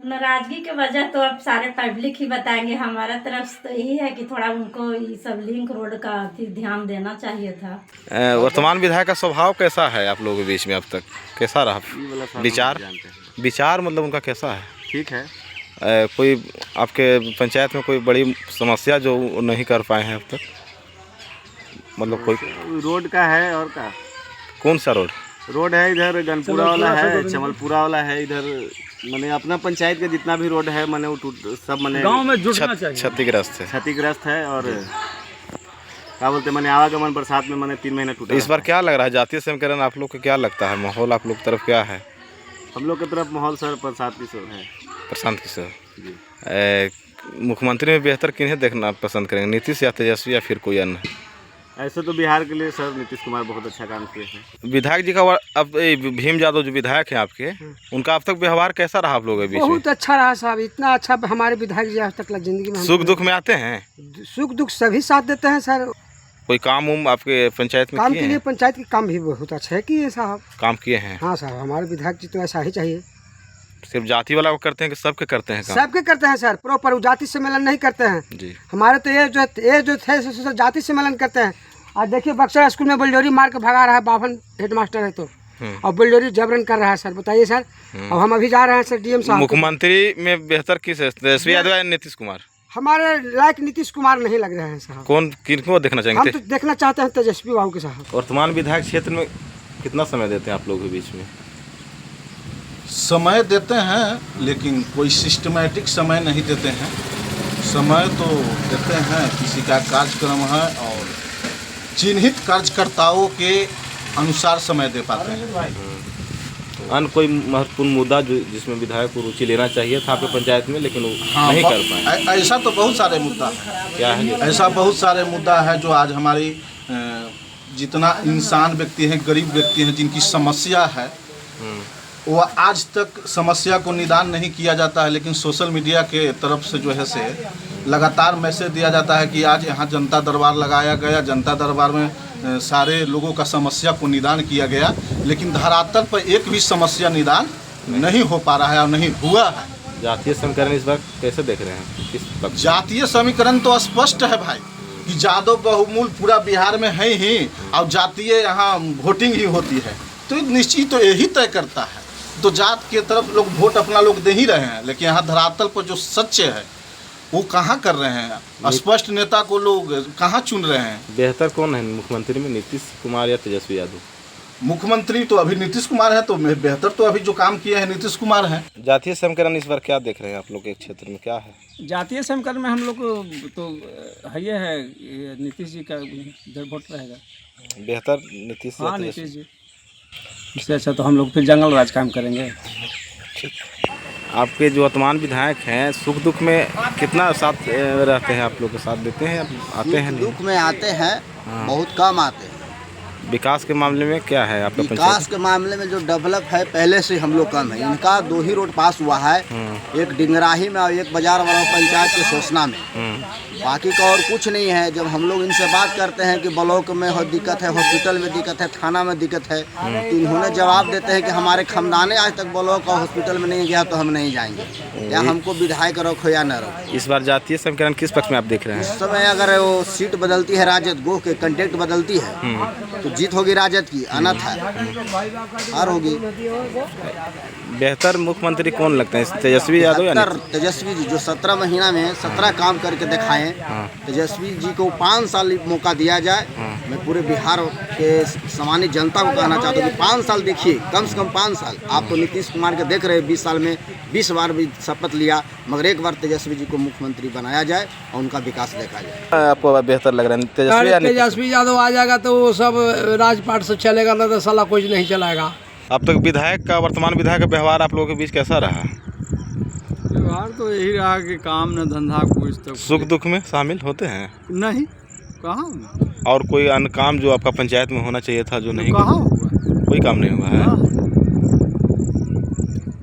नाराजगी की वजह तो अब सारे पब्लिक ही बताएंगे। हमारा तरफ से तो यही है कि थोड़ा उनको ये सब लिंक रोड का ध्यान देना चाहिए था। वर्तमान विधायक का स्वभाव कैसा है आप लोगों के बीच में? अब तक कैसा रहा विचार मतलब उनका कैसा है? ठीक है। कोई आपके पंचायत में कोई बड़ी समस्या जो नहीं कर पाए हैं अब तक? मतलब कोई रोड का है और का कौन सा रोड है? इधर गनपुरा वाला है, चमलपुरा वाला है, इधर मैंने अपना पंचायत का जितना भी रोड है मैंने वो सब मैंने गांव में जुड़ना चाहिए। क्षतिग्रस्त है और क्या बोलते मैंने आवागमन बरसात में मैंने 3 महीने टूटा। इस बार क्या लग रहा है जातीय समीकरण आप लोग को क्या लगता है? माहौल आप लोग की तरफ क्या है? हम लोग की तरफ माहौल सर प्रशांत किशोर है। प्रशांत किशोर मुख्यमंत्री में बेहतर किन्हें देखना पसंद करेंगे, नीतीश या तेजस्वी या फिर कोई अन्य? ऐसे तो बिहार के लिए सर नीतीश कुमार बहुत अच्छा काम किए हैं। विधायक जी का अब भीम यादव जो विधायक हैं आपके, उनका अब तक व्यवहार कैसा रहा आप लोगों के बीच में? बहुत अच्छा रहा साहब, इतना अच्छा हमारे विधायक जी आज तक जिंदगी में। सुख दुख में आते हैं? सुख दुख सभी साथ देते हैं सर। कोई काम आपके पंचायत में काम के लिए पंचायत के काम भी बहुत अच्छा है किए साहब। काम किए हैं? हाँ साहब, हमारे विधायक जी तो ऐसा ही चाहिए। सिर्फ जाति वाला को करते हैं कि सबके करते हैं काम? सबके करते हैं सर, प्रॉपर जाति सम्मेलन नहीं करते हैं जी। हमारे तो ये जो थे जाति सम्मेलन करते हैं। आज देखिए बक्सर स्कूल में बुलडोरी मार के भगा रहा है, बावन हेडमास्टर है तो, और बुलडोरी जबरन कर रहा है सर। बताइए सर, अब हम अभी जा रहे हैं सर डीएम साहब। मुख्यमंत्री में बेहतर किस है, तेजस्वी यादव या नीतीश कुमार? हमारे लायक नीतीश कुमार नहीं लग रहे हैं साहब। कौन किनको देखना चाहेंगे? हम तो देखना चाहते हैं तेजस्वी बाबू के साहब। वर्तमान विधायक क्षेत्र में कितना समय देते हैं आप लोगों के बीच में? समय देते हैं लेकिन कोई सिस्टमैटिक समय नहीं देते हैं। समय तो देते हैं, किसी का कार्यक्रम है और चिन्हित कार्यकर्ताओं के अनुसार समय दे पाते हैं। अन्य कोई महत्वपूर्ण मुद्दा जो जिसमें विधायक को रुचि लेना चाहिए था आपके पंचायत में लेकिन वो नहीं कर पाए? ऐसा तो बहुत सारे मुद्दा है। क्या है? ऐसा बहुत सारे मुद्दा है जो आज हमारी जितना इंसान व्यक्ति हैं, गरीब व्यक्ति हैं, जिनकी समस्या है वो आज तक समस्या को निदान नहीं किया जाता है। लेकिन सोशल मीडिया के तरफ से जो है से लगातार मैसेज दिया जाता है कि आज यहाँ जनता दरबार लगाया गया, जनता दरबार में सारे लोगों का समस्या को निदान किया गया, लेकिन धरातल पर एक भी समस्या निदान नहीं हो पा रहा है और नहीं हुआ है। जातीय समीकरण इस बार कैसे देख रहे हैं? किस जातीय समीकरण तो स्पष्ट है भाई कि यादव बहुमूल पूरा बिहार में है ही, और जातीय यहाँ वोटिंग ही होती है, तो निश्चित तो यही तय करता है। तो जात के तरफ लोग वोट अपना लोग दे ही रहे हैं, लेकिन यहाँ धरातल पर जो सच्चे है वो कहाँ कर रहे हैं? स्पष्ट नेता को लोग कहाँ चुन रहे हैं? बेहतर कौन है मुख्यमंत्री में, नीतीश कुमार या तेजस्वी यादव? मुख्यमंत्री तो अभी नीतीश कुमार है, तो बेहतर तो अभी जो काम किए हैं नीतीश कुमार हैं। जातीय समीकरण इस बार क्या देख रहे हैं आप लोग के क्षेत्र में, क्या है? जातीय समीकरण में हम लोग तो है ये है नीतीश जी का वोट रहेगा। बेहतर नीतीश? हाँ नीतीश जी, इससे अच्छा तो हम लोग फिर जंगल राज काम करेंगे। आपके जो वर्तमान विधायक हैं सुख दुख में कितना साथ रहते हैं? आप लोग के साथ देते हैं, आते हैं? दुख में आते हैं, बहुत कम आते हैं। विकास के मामले में क्या है आपका? विकास के मामले में जो डेवलप है पहले से हम लोग कम है। इनका 2 ही रोड पास हुआ है, एक डिंगराही में और एक बाजार वाला पंचायत के सोसना में, बाकी का और कुछ नहीं है। जब हम लोग इनसे बात करते हैं कि ब्लॉक में दिक्कत है, हॉस्पिटल में दिक्कत है, थाना में दिक्कत है, तो इन्होंने जवाब देते हैं कि हमारे खमदाने आज तक ब्लॉक और हॉस्पिटल में नहीं गया तो हम नहीं जाएंगे, या हमको विधायक रखो या न रखो। इस बार जातीय समीकरण किस पक्ष में आप देख रहे हैं? इस समय अगर वो सीट बदलती है राजद गो के कंटेक्ट बदलती है तो जीत होगी राजद की, अन्यथा हार होगी। बेहतर मुख्यमंत्री कौन लगते हैं, तेजस्वी यादव या तेजस्वी जी? जो 17 महीना में 17 काम करके दिखाएं, तेजस्वी जी को 5 साल मौका दिया जाए। मैं पूरे बिहार के सामान्य जनता को कहना चाहता हूँ कि 5 साल देखिए, कम से कम 5 साल। आप तो नीतीश कुमार के देख रहे हैं 20 साल में 20 बार भी शपथ लिया, मगर एक बार तेजस्वी जी को मुख्यमंत्री बनाया जाए और उनका विकास देखा जाए। आपको बेहतर लग रहा है तेजस्वी यादव आ जाएगा तो वो सब राजपाट से चलेगा, ना तो साला कुछ नहीं चलाएगा। अब तक विधायक का वर्तमान विधायक का व्यवहार आप लोगों के बीच कैसा रहा? व्यवहार तो यही रहा कि काम न धंधा कुछ तो सुख दुख में शामिल होते हैं? नहीं, कहाँ। और कोई अन्य काम जो आपका पंचायत में होना चाहिए था जो नहीं कहाँ हुआ? कोई काम नहीं हुआ है?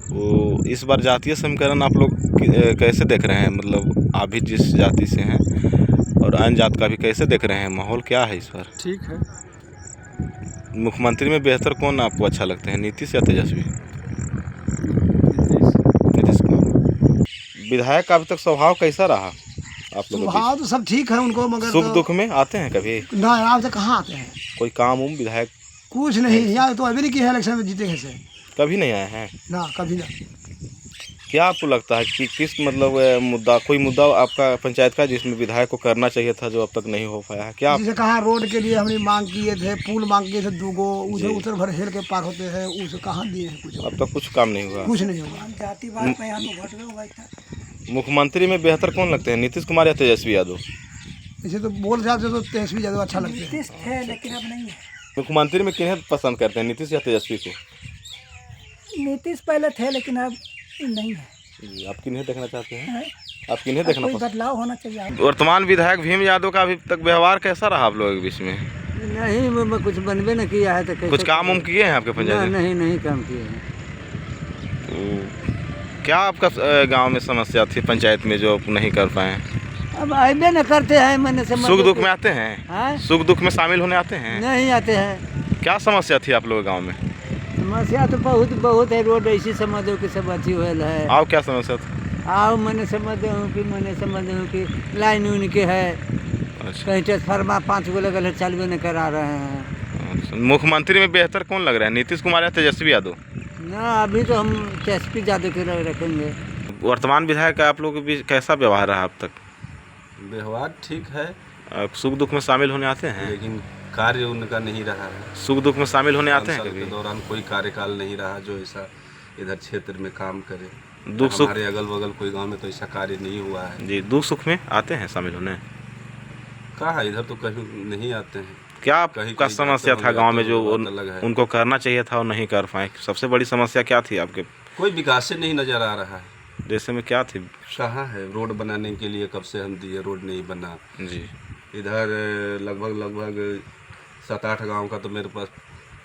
तो इस बार जातीय समीकरण आप लोग कैसे देख रहे हैं? मतलब आप भी जिस जाति से हैं और अन्य जात का भी कैसे देख रहे हैं? माहौल क्या है इस बार? ठीक है। मुख्यमंत्री में बेहतर कौन आपको अच्छा लगता है, नीतीश या तेजस्वी? नीतीश कुमार। विधायक का अभी तक स्वभाव कैसा रहा आप लोगों का? स्वभाव तो सब ठीक है उनको, मगर सुख दुख में आते हैं कभी? ना, आराम से कहाँ आते हैं। कोई काम उम विधायक कुछ नहीं, यहाँ तो अभी नहीं किया है इलेक्शन में जीते कैसे। कभी नहीं आए हैं? ना, कभी ना। क्या आपको लगता है कि किस मतलब मुद्दा, कोई मुद्दा आपका पंचायत का जिसमें विधायक को करना चाहिए था जो अब तक नहीं हो पाया है? क्या जैसे कहाँ रोड के लिए हमने मांग किए थे, पुल मांग किए थे 2 गो, उसे उतर भर हेल के पार होते हैं, उसे कहाँ दिए हैं? कुछ अब तक कुछ काम नहीं हुआ? कुछ नहीं हुआ। जातिवाद में यहाँ तो घट गया। मुख्यमंत्री में बेहतर कौन लगते हैं, नीतीश कुमार या तेजस्वी यादव? इसे तो बोल हिसाब से तो तेजस्वी यादव अच्छा लगते हैं। नीतीश थे लेकिन अब नहीं है। मुख्यमंत्री में किन्हें पसंद करते हैं, नीतीश या तेजस्वी को? नीतीश पहले थे लेकिन अब नहीं है। आप किन्हें देखना चाहते हैं? आप किन्हें देखना पसंद? बदलाव होना चाहिए। वर्तमान विधायक भीम यादव का अभी तक व्यवहार कैसा रहा आप लोगों के बीच में? नहीं, कुछ बनबे न किया है तो कैसे? कुछ काम उम किए हैं आपके पंचायत में? नहीं काम किए हैं। तो क्या आपका गांव में समस्या थी पंचायत में जो आप नहीं कर पाए? अब आइबे न करते हैं, मैंने सुख दुख में आते हैं? सुख दुख में शामिल होने आते हैं? नहीं आते हैं। क्या समस्या थी आप लोगों के गाँव में? समस्या तो बहुत है। रोड ऐसी समझो कि सब अच्छी हुई है। आओ क्या समस्या थी? आओ मैंने समझ हूँ कि लाइन उन के है। अच्छा। कहीं ट्रांसफार्मर 5 गो लगल है, चालू नहीं करा रहे हैं। अच्छा। मुख्यमंत्री में बेहतर कौन लग रहा है, नीतीश कुमार या तेजस्वी यादव? ना, अभी तो हम तेजस्वी यादव के रखेंगे। वर्तमान विधायक का आप लोगों के बीच कैसा व्यवहार रहा अब तक? व्यवहार ठीक है। सुख दुख में शामिल होने आते हैं? लेकिन कार्य उनका नहीं रहा है। सुख दुख में शामिल होने आते हैं कभी? के दौरान कोई कार्यकाल नहीं रहा जो ऐसा इधर क्षेत्र में काम करे। दुख सुख हमारे अगल बगल कोई गांव में तो ऐसा कार्य नहीं हुआ है जी। दुख सुख में आते हैं शामिल होने? कहाँ, इधर तो कहीं नहीं आते हैं। क्या आपका समस्या था गांव में जो उनको करना चाहिए था और नहीं कर पाए? सबसे बड़ी समस्या क्या थी आपके? कोई विकास नहीं नजर आ रहा है। जैसे में क्या थी? कहाँ है? रोड बनाने के लिए कब से हम दिए, रोड नहीं बना जी। इधर लगभग 7-8 गांव का तो मेरे पास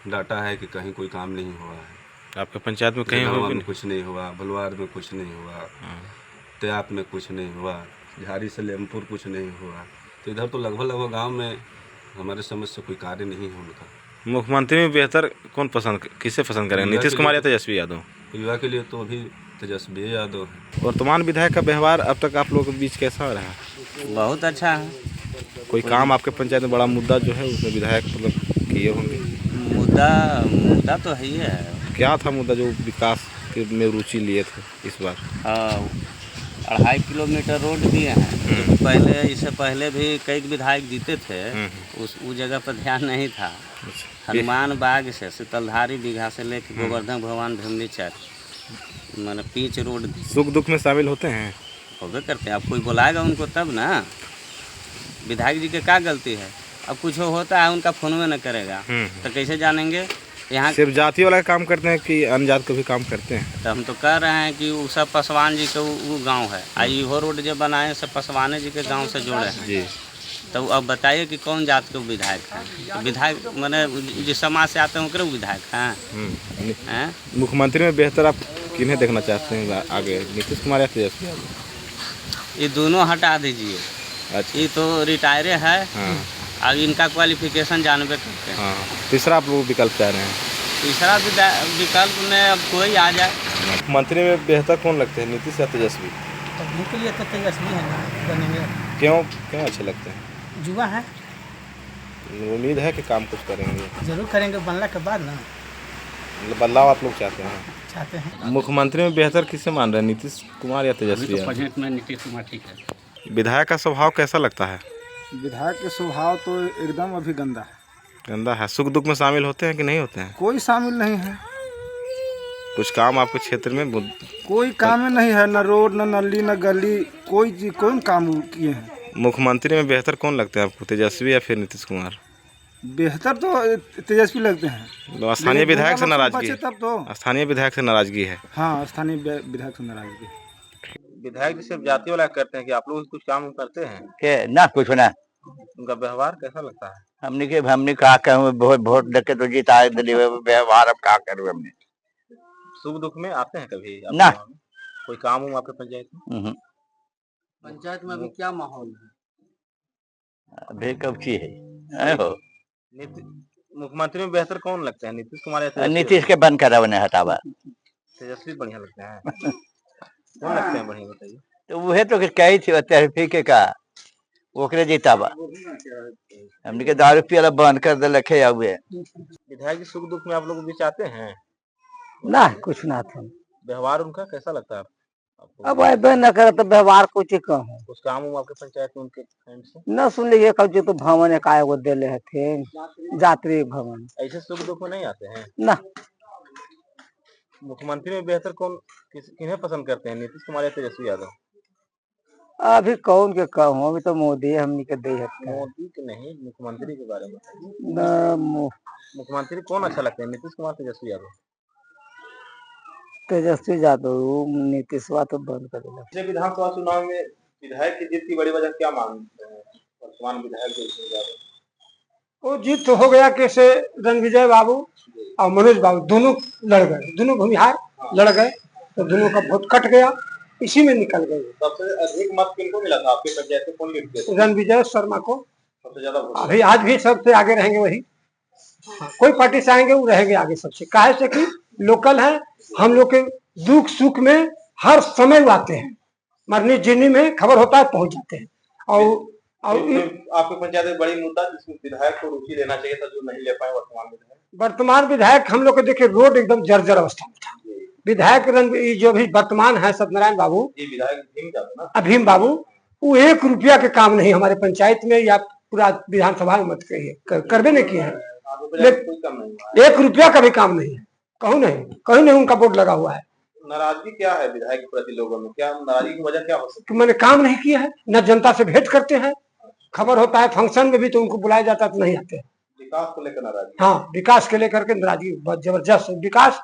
डाटा है कि कहीं कोई काम नहीं हुआ है। आपके पंचायत में कहीं में कुछ नहीं हुआ, भलवार में कुछ नहीं हुआ, त्यात में कुछ नहीं हुआ, झाड़ी से लेमपुर कुछ नहीं हुआ। तो इधर तो लगभग गांव में हमारे समझ से कोई कार्य नहीं है उनका। मुख्यमंत्री में बेहतर कौन किसे पसंद करेंगे, नीतीश कुमार या तेजस्वी यादव? युवा के लिए तो अभी तेजस्वी यादव है। वर्तमान विधायक का व्यवहार अब तक आप लोगों के बीच कैसा रहा? बहुत अच्छा है। कोई काम आपके पंचायत में बड़ा मुद्दा जो है उसमें विधायक मतलब किए होंगे? मुद्दा तो है ही है। क्या था मुद्दा जो विकास में रुचि लिए थे इस बार? 2.5 किलोमीटर रोड दिए हैं। पहले इससे पहले भी कई विधायक जीते थे, उस जगह पर ध्यान नहीं था। हनुमान बाग से शीतलधारी बीघा से लेकर गोवर्धन भगवान भिमनी चक मैंने पिच रोड। सुख दुख में शामिल होते हैं? होबे करते हैं। अब कोई बुलाएगा उनको तब ना। विधायक जी के क्या गलती है? अब कुछ होता है उनका फोन में न करेगा तो कैसे जानेंगे? यहाँ सिर्फ जाति वाला काम करते हैं कि अन्य जात को भी काम करते हैं? तो हम तो कह रहे हैं कि वो सब पासवान जी के वो गांव है। इहो रोड जो बनाए सब पासवान जी के गांव से जोड़े हैं जी। तो अब बताइए कि कौन जात के विधायक हैं? विधायक मैंने जिस समाज से आते हैं उनके विधायक हैं। मुख्यमंत्री में बेहतर आप किन्हें देखना चाहते हैं आगे, नीतीश कुमार या तेजस्वी यादव? ये दोनों हटा दीजिए। अच्छा। ये तो रिटायरे है। अब इनका क्वालिफिकेशन जानबे करते हैं। तीसरा आप लोग विकल्प चाह रहे हैं? तीसरा विकल्प में अब कोई आ जाए। मंत्री में बेहतर कौन लगते हैं, नीतीश या तेजस्वी? पढ़ने के लिए तो तेजस्वी है ना, बनेंगे। क्यों अच्छे लगते हैं? युवा है, उम्मीद है कि काम कुछ करेंगे। जरूर करेंगे बनने के बाद ना। मतलब बदलाव आप लोग चाहते हैं? मुख्यमंत्री में बेहतर किसे मान रहे हैं, नीतीश कुमार या तेजस्वी? प्रेजेंट में नीतीश कुमार ठीक है। विधायक का स्वभाव कैसा लगता है? विधायक के स्वभाव तो एकदम अभी गंदा है। गंदा है? सुख दुख में शामिल होते हैं कि नहीं होते हैं? कोई शामिल नहीं है। कुछ काम आपके क्षेत्र में? कोई काम नहीं है, न रोड न नली न गली, कोई काम किए हैं। मुख्यमंत्री में बेहतर कौन लगते हैं आपको, तेजस्वी या फिर नीतीश कुमार? बेहतर तो तेजस्वी लगते हैं। स्थानीय विधायक से नाराजगी है? तब तो स्थानीय विधायक से नाराजगी है। हाँ, स्थानीय विधायक से नाराजगी है। विधायक जी सिर्फ जाति वाला करते हैं कि आप लोग कुछ काम करते हैं? के ना कुछ ना उनका व्यवहार कैसा लगता है? हमने कहा कहूँ वोट देके तो जीता दिल्ली व्यवहार अब क्या करूँ हमने। सुख दुख में आते हैं कभी आपके ना। गाँव में? कोई काम हो आपके पंचायत में? पंचायत में अभी क्या माहौल है? अभी कब की है हो मुख्यमंत्री में बेहतर कौन लगता है, नीतीश कुमार या तेजस्वी? नीतीश के बंद करा उन्हें हटावा। तेजस्वी बढ़िया लगते हैं। कौन लगते हैं बढ़िया बताइए? तो वह तो कही थी तेरफी के का ओकरे जीतावा। हमने के दारू पियला बंद कर दे रखे हुए। विधायक जी सुख दुख में आप लोग बीच आते हैं? ना कुछ ना था। व्यवहार उनका कैसा लगता है आपको? अब ऐसे न करे तो व्यवहार कुछ ही कम है। कुछ काम हो आपके पंचायत में उनके एंड से? न सुन लीजिए कब जो तो भवन एक आए वो दिले थे यात्री भवन। ऐसे सुख दुख में नहीं आते हैं ना। मुख्यमंत्री में बेहतर कौन किन्हें पसंद करते हैं, नीतीश कुमार या तेजस्वी यादव? अभी कौन के कहूँ, अभी तो मोदी हमनी के दे है। मोदी के नहीं, मुख्यमंत्री के बारे में बताइए। मुख्यमंत्री कौन अच्छा लगता है, नीतीश कुमार तेजस्वी यादव? तेजस्वी यादव। नीतीश तो बंद कर दिया। पिछले विधानसभा चुनाव में विधायक की जीत की बड़ी वजह क्या मानते हैं वर्तमान विधायक तेजस्वी यादव? वो जीत तो हो गया कैसे रणविजय बाबू और मनोज बाबू दोनों लड़ गए, दोनों भूमिहार लड़ गए तो दोनों का वोट कट गया, इसी में निकल गए। सबसे अधिक मत किनको मिला था आपके पंचायत में, कौन लीड किया था? रणविजय शर्मा को सबसे ज्यादा वोट। अभी आज भी सबसे आगे रहेंगे वही। हाँ, कोई पार्टी से आएंगे वो रहेंगे आगे सबसे, काहे से कि लोकल है। हम लोग के दुख सुख में हर समय वो आते हैं, मरनी जीनी में खबर होता है पहुंच जाते हैं। और आपके पंचायत में बड़ी मुद्दा जिसमें विधायक को रुचि लेना चाहिए था जो नहीं ले पाए वर्तमान विधायक हम लोग को देखिए रोड एकदम जर्जर अवस्था में था। विधायक जो भी वर्तमान है सत्यनारायण बाबू, भीम बाबू, वो 1 रुपया के काम नहीं हमारे पंचायत में या पूरा विधानसभा में मत कहिए करबे नहीं किए हैं। 1 रुपया का भी काम नहीं है, कहीं नहीं उनका बोर्ड लगा हुआ है। नाराजगी क्या है विधायक के प्रति लोगों में, क्या नाराजगी की वजह क्या हो सकती है? मैंने काम नहीं किया है, न जनता से भेंट करते हैं, खबर होता है फंक्शन में भी तो उनको बुलाया जाता है तो नहीं आते हैं। विकास को लेकर नाराजगी? हाँ, विकास के लेकर के नाराजगी बहुत जबरदस्त। विकास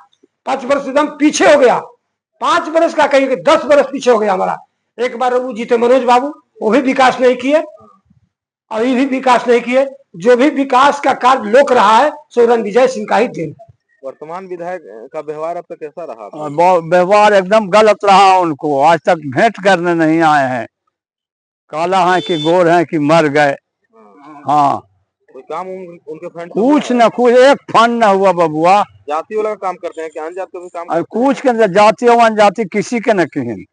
5 वर्ष एकदम पीछे हो गया, 5 वर्ष का कहीं 10 वर्ष पीछे हो गया हमारा। एक बार वो जीते मनोज बाबू, वो भी विकास नहीं किए और ये भी विकास नहीं किए। जो भी विकास का कार्य लोक रहा है सो रणविजय सिंह का ही देन। वर्तमान विधायक का व्यवहार अब तक कैसा रहा? व्यवहार एकदम गलत रहा, उनको आज तक भेंट करने नहीं आए हैं। काला है कि गोर है कि मर गए। हाँ, कोई काम उनके फंड कुछ न कुछ एक फंड न हुआ बबुआ। जाति वाला काम करते हैं, क्या अन जाति भी काम? कुछ के जाति अनजाति किसी के न किहिन,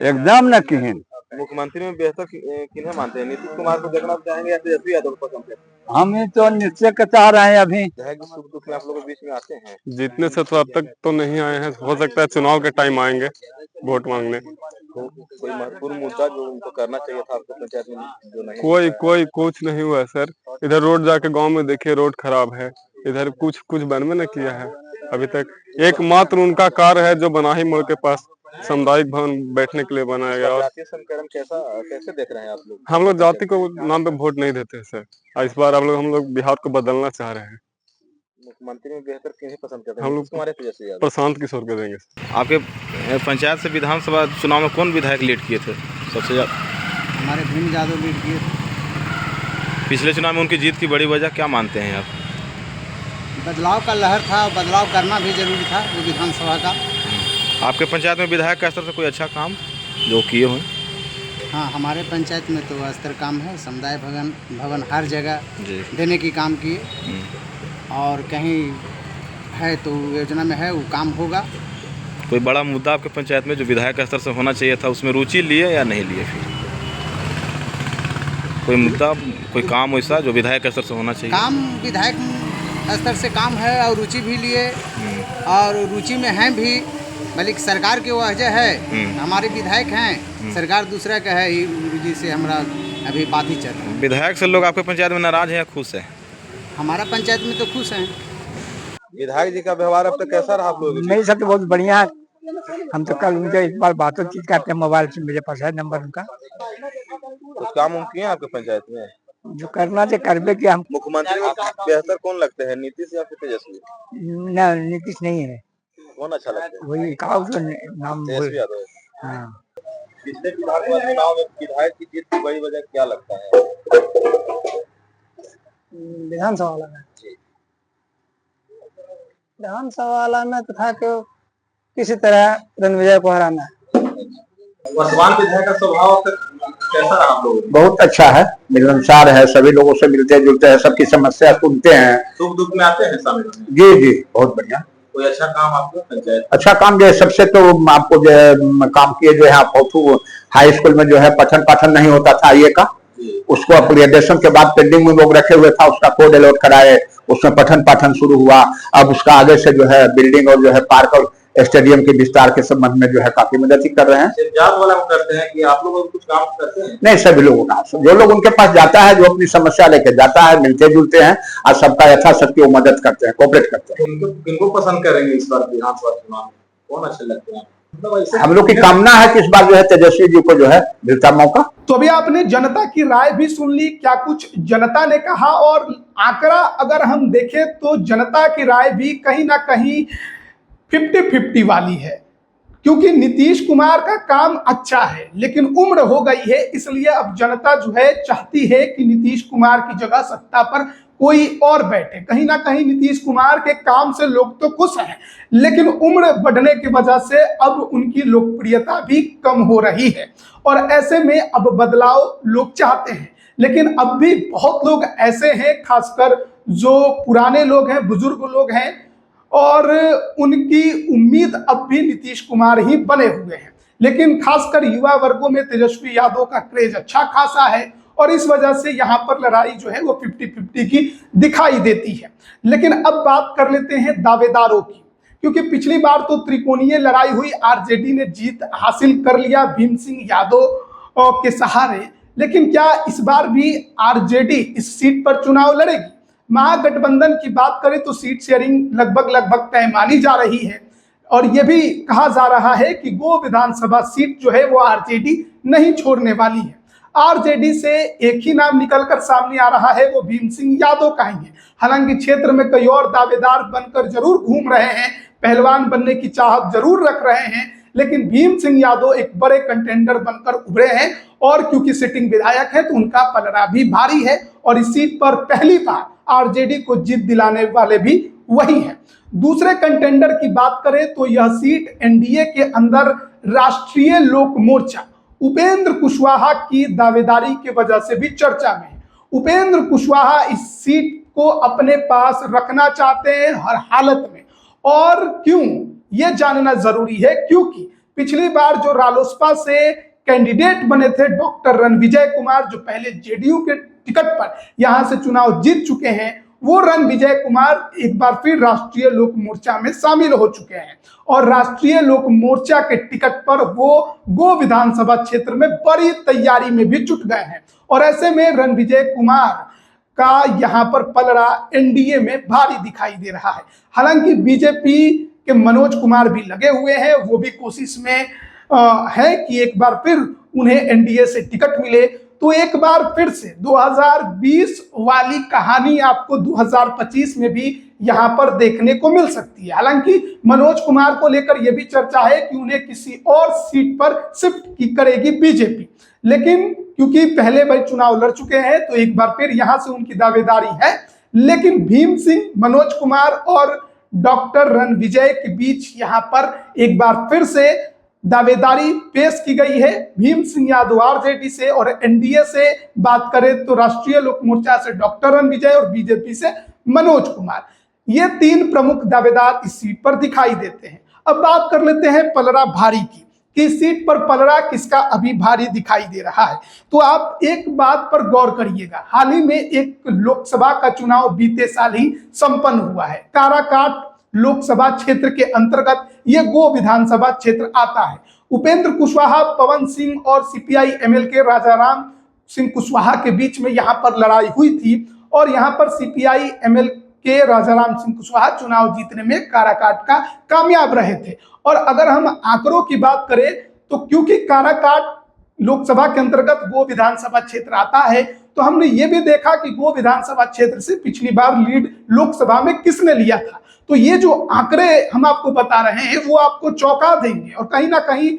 एकदम न किहिन। मुख्यमंत्री में बेहतर किन्हें मानते हैं, नीतीश कुमार को देखना चाहेंगे या तेजस्वी यादव को पसंद है? हम तो निश्चय के चाह रहे हैं। अभी सुख दुख में आप लोग के बीच में आते हैं? जीतने से तो अब तक तो नहीं आए हैं, हो सकता है चुनाव के टाइम आएंगे वोट मांगने। कोई महत्वपूर्ण मुद्दा जो उनको करना चाहिए था आपको पंचायत में जो नहीं? कोई कुछ नहीं हुआ है सर। इधर रोड जाके गांव में देखिए, रोड खराब है। इधर कुछ बनवे न किया है अभी तक। एकमात्र उनका कार्य है जो बनाही मोड़ के पास सामुदायिक भवन बैठने के लिए बनाया गया। और कैसे देख रहे हैं आप लोग? हम लोग जाति को नाम पे वोट नहीं देते सर। इस बार हम लोग बिहार को बदलना चाह रहे हैं। मुख्यमंत्री में बेहतर किन्हें पसंद करते हैं? हम लोग प्रशांत किशोर को देंगे। आपके पंचायत से विधानसभा चुनाव में कौन विधायक लीड किए थे सबसे ज्यादा? हमारे भीम यादव लीड किए थे। पिछले चुनाव में उनकी जीत की बड़ी वजह क्या मानते हैं आप? बदलाव का लहर था, बदलाव करना भी जरूरी था वो विधानसभा का। आपके पंचायत में विधायक का स्तर से कोई अच्छा काम जो किए हुए? हाँ, हमारे पंचायत में तो अस्तर काम है, समुदाय भवन हर जगह देने की काम किए। और कहीं है तो योजना में है वो काम होगा। कोई बड़ा मुद्दा आपके पंचायत में जो विधायक स्तर से होना चाहिए था उसमें रुचि लिए या नहीं लिए? फिर कोई मुद्दा, कोई काम वैसा जो विधायक स्तर से होना चाहिए? काम विधायक स्तर से काम है और रुचि भी लिए और रुचि में हैं भी, बल्कि सरकार की वजह है। हमारे विधायक हैं, सरकार दूसरा का है, रुचि से हमारा अभी बात ही चल रहा है। विधायक से लोग आपके पंचायत में नाराज हैं या खुश है? हमारा पंचायत में तो खुश हैं। विधायक जी का व्यवहार अब तक कैसा रहा आप लोगों? मेरे साथ तो बहुत बढ़िया। हम तो कल उनके इस बार बातचीत करते हैं मोबाइल से, मेरे पास है नंबर उनका। कुछ काम किए आपके पंचायत में? जो करना चाहिए करबे कि हम। मुख्यमंत्री में बेहतर कौन लगते हैं, नीतीश या फिर तेजस्वी? ना, नीतीश नहीं है। कौन अच्छा लगता है? वही कहा उसका नाम। तेजस्वी यादव। हाँ। पिछले विधानसभा चुनाव में विधायक की जीत की बड़ी वजह क्या लगता है? विधानसभा वाला में तो था कि किसी तरह रणविजय को हराना है। वर्तमान विधायक का स्वभाव कैसा रहा आप लोगों? बहुत अच्छा है, मिलनसार है, सभी लोगों से मिलते जुलते हैं, सबकी समस्या सुनते हैं। सुख दुख में आते हैं शामिल? जी जी, बहुत बढ़िया। कोई अच्छा काम आपको पंचायत? अच्छा काम जो है, सबसे तो आपको जो काम किए जो है आप हाई स्कूल में जो है पठन पाठन नहीं होता था ये का, उसको अपग्रेडेशन के बाद पेंडिंग में लोग रखे हुए था, उसका कोड अलॉट कराए, उसमें पठन पाठन शुरू हुआ। अब उसका आगे से जो है बिल्डिंग और जो है पार्क और स्टेडियम के विस्तार के संबंध में जो है काफी मदद कर रहे हैं। जात वाला करते हैं कि आप लोग कुछ काम करते हैं? नहीं, सभी लोगों का, जो लोग उनके पास जाता है, जो अपनी समस्या लेके जाता है, मिलते जुलते हैं और सबका यथाशक्ति वो मदद करते हैं, कोऑपरेट करते हैं। किनको पसंद करेंगे इस बार विधानसभा चुनाव में? कौन अच्छे लगते हैं? हम लोग की कामना है कि इस बार जो है तेजस्वी जी को जो है मिलता मौका। तो अभी आपने जनता की राय भी सुन ली, क्या कुछ जनता ने कहा, और आंकड़ा अगर हम देखें तो जनता की राय भी कहीं ना कहीं 50-50 वाली है, क्योंकि नीतीश कुमार का काम अच्छा है लेकिन उम्र हो गई है, इसलिए अब जनता जो है चाहती है कि नीतीश कुमार की जगह सत्ता पर कोई और बैठे। कहीं ना कहीं नीतीश कुमार के काम से लोग तो खुश हैं, लेकिन उम्र बढ़ने की वजह से अब उनकी लोकप्रियता भी कम हो रही है, और ऐसे में अब बदलाव लोग चाहते हैं। लेकिन अब भी बहुत लोग ऐसे हैं, खासकर जो पुराने लोग हैं, बुजुर्ग लोग हैं, और उनकी उम्मीद अब भी नीतीश कुमार ही बने हुए हैं। लेकिन खासकर युवा वर्गों में तेजस्वी यादव का क्रेज अच्छा खासा है, और इस वजह से यहाँ पर लड़ाई जो है वो 50-50 की दिखाई देती है। लेकिन अब बात कर लेते हैं दावेदारों की, क्योंकि पिछली बार तो त्रिकोणीय लड़ाई हुई, आरजेडी ने जीत हासिल कर लिया भीम सिंह यादव के सहारे। लेकिन क्या इस बार भी आरजेडी इस सीट पर चुनाव लड़ेगी? महागठबंधन की बात करें तो सीट शेयरिंग लगभग तय मानी जा रही है, और यह भी कहा जा रहा है कि गो विधानसभा सीट जो है वो आरजेडी नहीं छोड़ने वाली है। आरजेडी से एक ही नाम निकलकर सामने आ रहा है, वो भीम सिंह यादव का ही है। हालांकि क्षेत्र में कई और दावेदार बनकर जरूर घूम रहे हैं, पहलवान बनने की चाहत जरूर रख रहे हैं, लेकिन भीम सिंह यादव एक बड़े कंटेंडर बनकर उभरे हैं, और क्योंकि सिटिंग विधायक है तो उनका पलड़ा भी भारी है, और इस सीट पर पहली बार आरजेडी को जीत दिलाने वाले भी वही हैं। दूसरे कंटेंडर की बात करें तो यह सीट एनडीए के अंदर राष्ट्रीय लोक मोर्चा उपेंद्र कुशवाहा की दावेदारी की वजह से भी चर्चा में है। उपेंद्र कुशवाहा इस सीट को अपने पास रखना चाहते हैं हर हालत में, और क्यों ये जानना जरूरी है, क्योंकि पिछली बार जो रालोसपा से कैंडिडेट बने थे डॉक्टर रणविजय कुमार, जो पहले जेडीयू के टिकट पर यहां से चुनाव जीत चुके हैं, वो रणविजय कुमार एक बार फिर राष्ट्रीय लोक मोर्चा में शामिल हो चुके हैं, और राष्ट्रीय लोक मोर्चा के टिकट पर वो गो विधानसभा क्षेत्र में बड़ी तैयारी में भी जुट गए हैं। और ऐसे में रणविजय कुमार का यहाँ पर पलड़ा एनडीए में भारी दिखाई दे रहा है। हालांकि बीजेपी के मनोज कुमार भी लगे हुए हैं, वो भी कोशिश में है कि एक बार फिर उन्हें एनडीए से टिकट मिले, तो एक बार फिर से 2020 वाली कहानी आपको 2025 में भी यहाँ पर देखने को मिल सकती है। हालांकि मनोज कुमार को लेकर यह भी चर्चा है कि उन्हें किसी और सीट पर शिफ्ट करेगी बीजेपी, लेकिन क्योंकि पहले वह चुनाव लड़ चुके हैं तो एक बार फिर यहाँ से उनकी दावेदारी है। लेकिन भीम सिंह, मनोज कुमार और डॉक्टर रणविजय के बीच यहाँ पर एक बार फिर से दावेदारी पेश की गई है। भीम सिंह यादव आरजेडी से, और एनडीए से बात करें तो राष्ट्रीय लोक मोर्चा से डॉक्टर रणविजय और बीजेपी से मनोज कुमार, ये तीन प्रमुख दावेदार इस सीट पर दिखाई देते हैं। अब बात कर लेते हैं पलड़ा भारी की, कि इस सीट पर पलड़ा किसका अभी भारी दिखाई दे रहा है। तो आप एक बात पर गौर करिएगा, हाल ही में एक लोकसभा का चुनाव बीते साल ही संपन्न हुआ है। काराकाट लोकसभा क्षेत्र के अंतर्गत ये गो विधानसभा क्षेत्र आता है। उपेंद्र कुशवाहा, पवन सिंह और सीपीआई एमएल के राजाराम सिंह कुशवाहा के बीच में यहाँ पर लड़ाई हुई थी, और यहाँ पर सीपीआई एमएल के राजाराम सिंह कुशवाहा चुनाव जीतने में काराकाट का कामयाब रहे थे। और अगर हम आंकड़ों की बात करें तो क्योंकि काराकाट लोकसभा के अंतर्गत गो विधानसभा क्षेत्र आता है, तो हमने ये भी देखा कि गो विधानसभा क्षेत्र से पिछली बार लीड लोकसभा में किसने लिया था। तो ये जो आंकड़े हम आपको बता रहे हैं वो आपको चौंका देंगे, और कहीं ना कहीं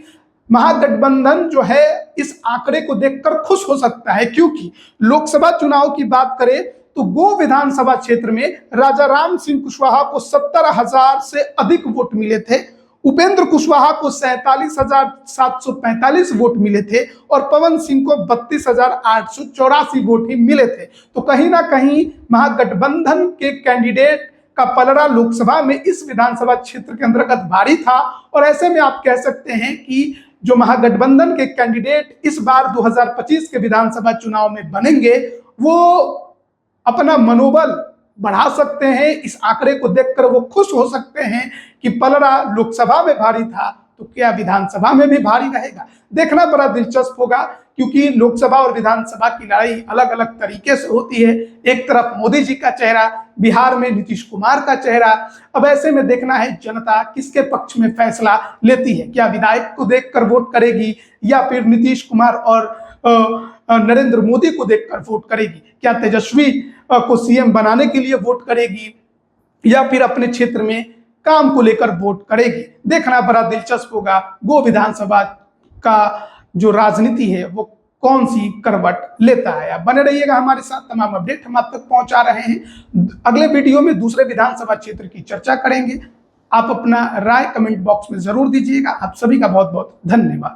महागठबंधन जो है इस आंकड़े को देखकर खुश हो सकता है, क्योंकि लोकसभा चुनाव की बात करें तो गो विधानसभा क्षेत्र में राजा राम सिंह कुशवाहा को 70,000 से अधिक वोट मिले थे, उपेंद्र कुशवाहा को 47,745 वोट मिले थे और पवन सिंह को 32,884 वोट ही मिले थे। तो कहीं ना कहीं महागठबंधन के कैंडिडेट का पलड़ा लोकसभा में इस विधानसभा क्षेत्र के अंतर्गत भारी था और ऐसे में आप कह सकते हैं कि जो महागठबंधन के कैंडिडेट इस बार 2025 के विधानसभा चुनाव में बनेंगे वो अपना मनोबल बढ़ा सकते हैं। इस आंकड़े को देखकर वो खुश हो सकते हैं कि पलड़ा लोकसभा में भारी था तो क्या विधानसभा में भी भारी रहेगा। देखना बड़ा दिलचस्प होगा, क्योंकि लोकसभा और विधानसभा की लड़ाई अलग अलग तरीके से होती है। एक तरफ मोदी जी का चेहरा, बिहार में नीतीश कुमार का चेहरा। अब ऐसे में देखना है जनता किसके पक्ष में फैसला लेती है, क्या विधायक को देखकर वोट करेगी या फिर नीतीश कुमार और नरेंद्र मोदी को देखकर वोट करेगी, क्या तेजस्वी को सीएम बनाने के लिए वोट करेगी या फिर अपने क्षेत्र में काम को लेकर वोट करेगी। देखना बड़ा दिलचस्प होगा गो विधानसभा का जो राजनीति है वो कौन सी करवट लेता है। आप बने रहिएगा हमारे साथ, तमाम अपडेट हम आप तक पहुंचा रहे हैं। अगले वीडियो में दूसरे विधानसभा क्षेत्र की चर्चा करेंगे। आप अपना राय कमेंट बॉक्स में जरूर दीजिएगा। आप सभी का बहुत बहुत धन्यवाद।